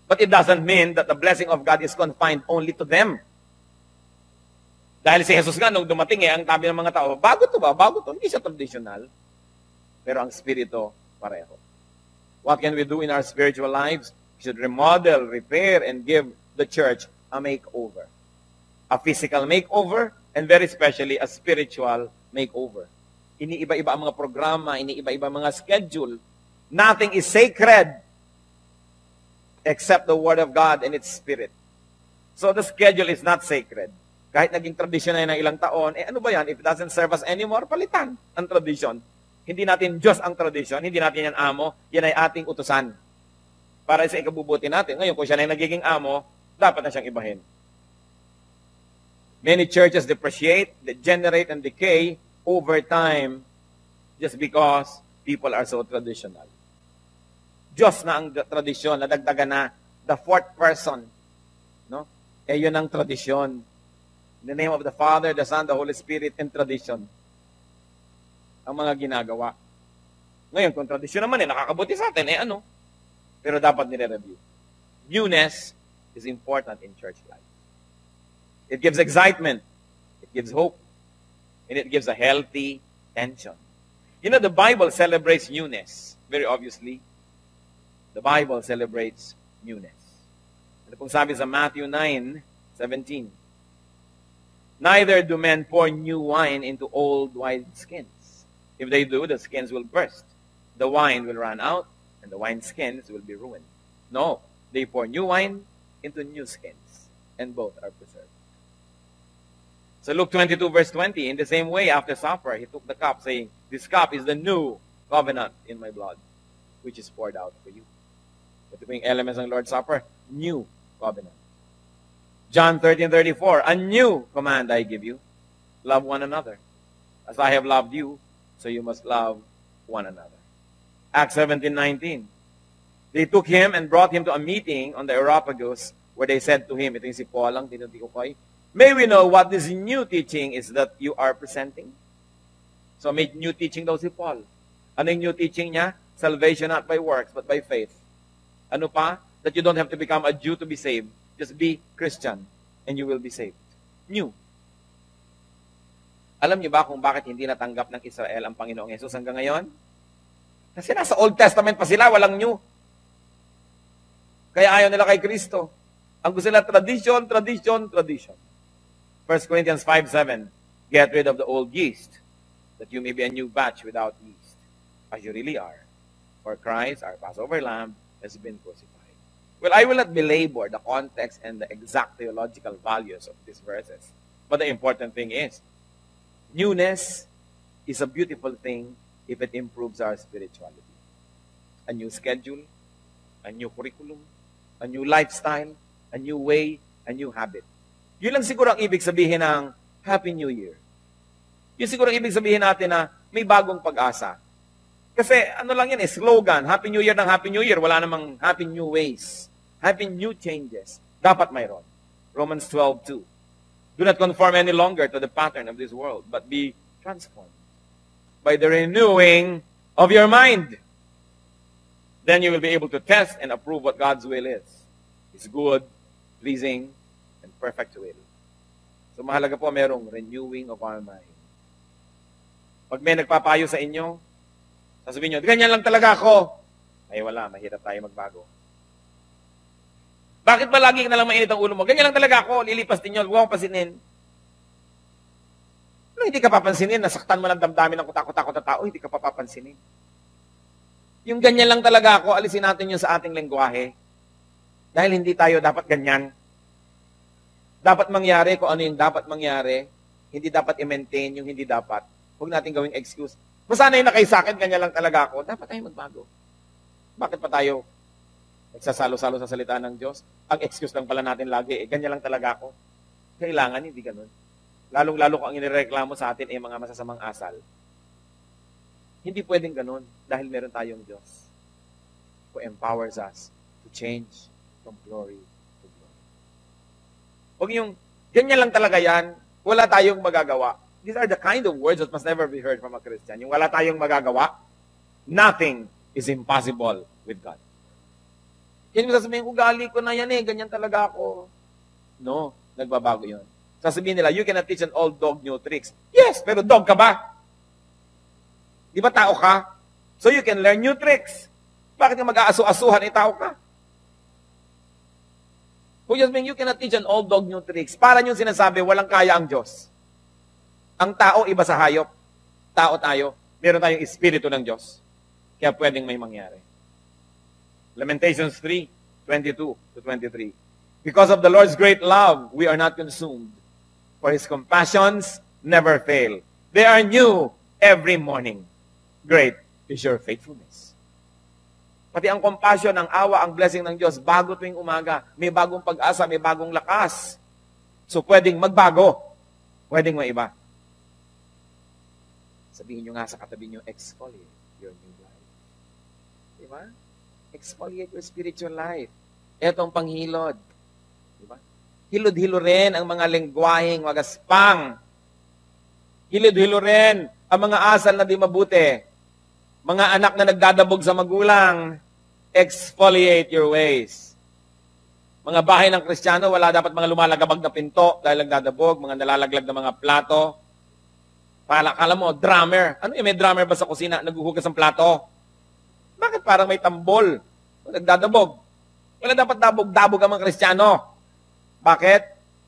But it doesn't mean that the blessing of God is confined only to them. Dahil si Jesus nga, nung dumating ang tabi ng mga tao, bago to ba? Bago to. Hindi siya traditional. Pero ang Espiritu, pareho. What can we do in our spiritual lives? We should remodel, repair, and give the church a makeover. A physical makeover, and very especially a spiritual makeover. Iniiba-iba ang mga programa, iniiba-iba ang mga schedule. Nothing is sacred except the Word of God and its Spirit. So the schedule is not sacred. Kahit naging tradisyon na yun ng ilang taon, ano ba yan? If it doesn't serve us anymore, palitan ang tradisyon. Hindi natin Diyos ang tradisyon, hindi natin yan amo, yan ay ating utusan. Para sa ikabubuti natin. Ngayon, kung siya na yung nagiging amo, dapat na siyang ibahin. Many churches depreciate, degenerate, and decay over time just because people are so traditional. Diyos na ang tradisyon, nadagdagan na the fourth person. No? Yun ang tradisyon. In the name of the Father, the Son, the Holy Spirit, and tradition. Ang mga ginagawa. Ngayon, kung tradisyon naman nakakabuti sa atin, ano? Pero dapat nire-review. Newness is important in church life. It gives excitement. It gives hope. And it gives a healthy tension. You know, the Bible celebrates newness. Very obviously. The Bible celebrates newness. Ano pong sabi sa Matthew 9:17? Neither do men pour new wine into old wineskins. If they do, the skins will burst. The wine will run out, and the wineskins will be ruined. No, they pour new wine into new skins, and both are preserved. So Luke 22 verse 20, in the same way, after supper, he took the cup, saying, "This cup is the new covenant in my blood, which is poured out for you." Ito yung elements ng Lord's Supper, new covenant. John 13:34, a new command I give you, love one another. As I have loved you, so you must love one another. Acts 17:19, they took him and brought him to a meeting on the Areopagus, where they said to him, ito yung si Paul lang, tinutikoy, may we know what this new teaching is that you are presenting? So may new teaching daw si Paul. Ano yung new teaching niya? Salvation not by works, but by faith. Ano pa? That you don't have to become a Jew to be saved. Just be Christian, and you will be saved. New. Alam niyo ba kung bakit hindi natanggap ng Israel ang Panginoong Yesus hanggang ngayon? Kasi nasa Old Testament pa sila, walang new. Kaya ayaw nila kay Kristo. Ang gusto nila, tradition, tradition, tradition. 1 Corinthians 5:7, get rid of the old yeast, that you may be a new batch without yeast, as you really are. For Christ, our Passover lamb, has been crucified. Well, I will not belabor the context and the exact theological values of these verses. But the important thing is, newness is a beautiful thing if it improves our spirituality. A new schedule, a new curriculum, a new lifestyle, a new way, a new habit. Yun lang siguro ang ibig sabihin ng Happy New Year. Yun siguro ang ibig sabihin natin na may bagong pag-asa. Kasi ano lang yan slogan, Happy New Year ng Happy New Year, wala namang Happy New Ways, Happy New Changes. Dapat mayroon. Romans 12:2. Do not conform any longer to the pattern of this world, but be transformed by the renewing of your mind. Then you will be able to test and approve what God's will is. His good, pleasing, and perfect will. So mahalaga po merong renewing of our mind. Pag may nagpapayo sa inyo, sasabihin nyo, ganyan lang talaga ako. Ay wala, mahirap tayo magbago. Bakit ba lagi na lang mainit ang ulo mo? Ganyan lang talaga ako, lilipas din yun, huwag mong pasinin. Ano hindi ka papansinin? Nasaktan mo lang damdamin ng kutakot-takot na tao, hindi ka papapansinin. Yung ganyan lang talaga ako, alisin natin yun sa ating lengguwahe. Dahil hindi tayo dapat ganyan. Dapat mangyari kung ano yung dapat mangyari. Hindi dapat i-maintain yung hindi dapat. Huwag natin gawing excuse. Masanay na kayo sa akin, ganyan lang talaga ako. Dapat tayo magbago. Bakit pa tayo nagsasalo-salo sa salita ng Diyos? Ang excuse lang pala natin lagi, ganyan lang talaga ako. Kailangan, hindi ganun. Lalong-lalo kung ang inireklamo sa atin ay mga masasamang asal. Hindi pwedeng ganun dahil meron tayong Diyos who empowers us to change from glory to glory. Huwag yung, ganyan lang talaga yan, wala tayong magagawa. These are the kind of words that must never be heard from a Christian. Yung wala tayong magagawa, nothing is impossible with God. Yan yung sasabihin, ugali ko na yan ganyan talaga ako. No, nagbabago yun. Sasabihin nila, you cannot teach an old dog new tricks. Yes, pero dog ka ba? Di ba tao ka? So you can learn new tricks. Bakit ka mag-aaso-asuhan, tao ka? Who just mean you cannot teach an old dog new tricks? Para yung sinasabi, walang kaya ang Diyos. Ang tao, iba sa hayop. Tao tayo. Meron tayong espiritu ng Diyos. Kaya pwedeng may mangyari. Lamentations 3:22-23. Because of the Lord's great love, we are not consumed. For His compassions never fail. They are new every morning. Great is your faithfulness. Pati ang compassion, ang awa, ang blessing ng Diyos, bago tuwing umaga, may bagong pag-asa, may bagong lakas. So pwedeng magbago. Pwedeng maiba. Sabihin nyo nga sa katabi nyo, exfoliate your new life. Diba? Exfoliate your spiritual life. Etong panghilod. Diba? Hilod-hilo rin ang mga lengguwaheng magaspang. Hilod-hilo rin ang mga asal na di mabuti. Mga anak na nagdadabog sa magulang, exfoliate your ways. Mga bahay ng Kristiyano, wala dapat mga lumalagabag na pinto dahil nagdadabog, mga nalalaglag na mga plato. Kala mo, drummer. Ano yung may drummer ba sa kusina? Naghuhugas ng plato. Bakit parang may tambol? Nagdadabog. Wala dapat dabog-dabog ang mga Kristiyano. Bakit?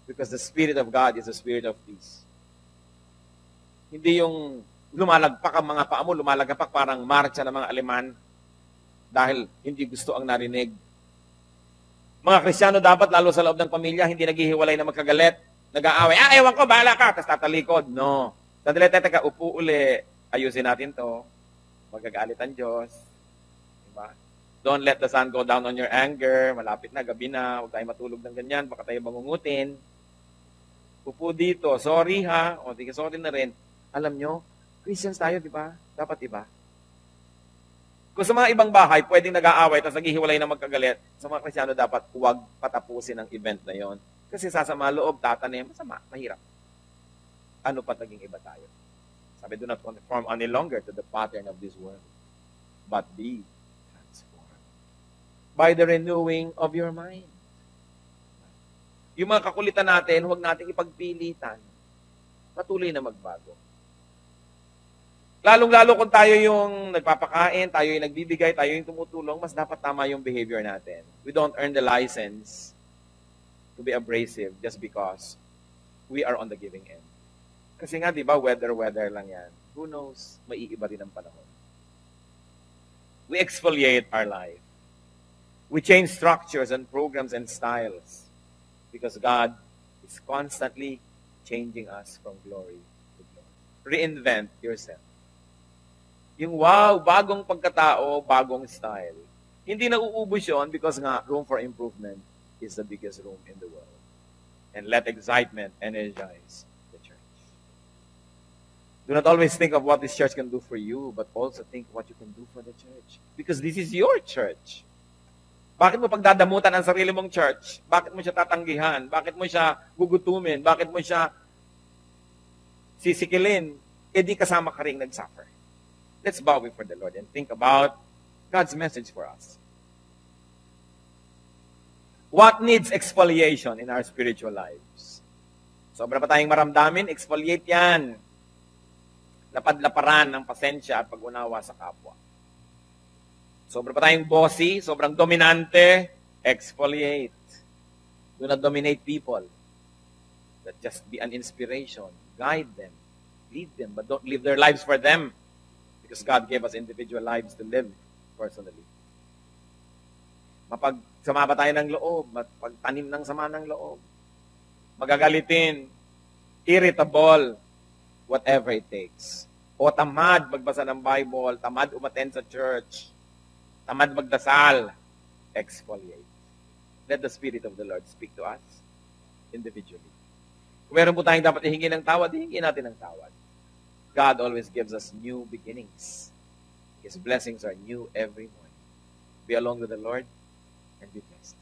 Because the Spirit of God is the Spirit of peace. Hindi yung lumalagpak ang mga paa mo, lumalagpak parang marcha ng mga Aleman dahil hindi gusto ang narinig. Mga Kristiyano dapat, lalo sa loob ng pamilya, hindi naghihiwalay na magkagalit, nag-aaway, ewan ko, bahala ka, tapos tatalikod. No. Sandali, teka, upo uli, ayusin natin to, magagalit ang Diyos. Diba? Don't let the sun go down on your anger, malapit na, gabi na, huwag tayo matulog ng ganyan, baka tayo bangungutin. Upo dito, sorry ha, o di ka sorry na rin. Alam nyo, Christians tayo, di ba? Dapat, di ba? Kung sa mga ibang bahay, pwedeng nag-aaway, tapos naghihiwalay na magkagalit, sa mga Kristiyano dapat huwag patapusin ang event na yon. Kasi sasama loob, tatanim, masama, mahirap. Ano pa naging iba tayo? Sabi, do not conform any longer to the pattern of this world, but be transformed by the renewing of your mind. Yung mga kakulitan natin, huwag natin ipagpilitan. Patuloy na magbago. Lalong-lalo kung tayo yung nagpapakain, tayo yung nagbibigay, tayo yung tumutulong, mas dapat tama yung behavior natin. We don't earn the license to be abrasive just because we are on the giving end. Kasi nga, di ba, weather lang yan. Who knows, maiiba rin ang panahon. We exfoliate our life. We change structures and programs and styles because God is constantly changing us from glory to glory. Reinvent yourself. Yung wow, bagong pagkatao, bagong style. Hindi na uubos yun because nga, room for improvement is the biggest room in the world. And let excitement energize the church. Do not always think of what this church can do for you, but also think what you can do for the church. Because this is your church. Bakit mo pagdadamutan ang sarili mong church? Bakit mo siya tatanggihan? Bakit mo siya gugutumin? Bakit mo siya sisikilin? E di kasama ka rin nag-suffer. Let's bow before the Lord and think about God's message for us. What needs exfoliation in our spiritual lives? Sobra pa tayong maramdamin, exfoliate yan. lapad-laparan ng pasensya at pag-unawa sa kapwa. Sobra pa tayong bossy, sobrang dominante, exfoliate. Do not dominate people. But just be an inspiration. Guide them. Lead them. But don't live their lives for them. Because God gave us individual lives to live personally. Mapagsama ba tayo ng loob? Mapagtanim ng sama ng loob? Magagalitin? Irritable? Whatever it takes. O tamad magbasa ng Bible, tamad umattend sa church, tamad magdasal, exfoliate. Let the Spirit of the Lord speak to us individually. Kung meron po tayong dapat ihingi ng tawad, ihingi natin ng tawad. God always gives us new beginnings. His blessings are new every morning. Be along with the Lord and be blessed.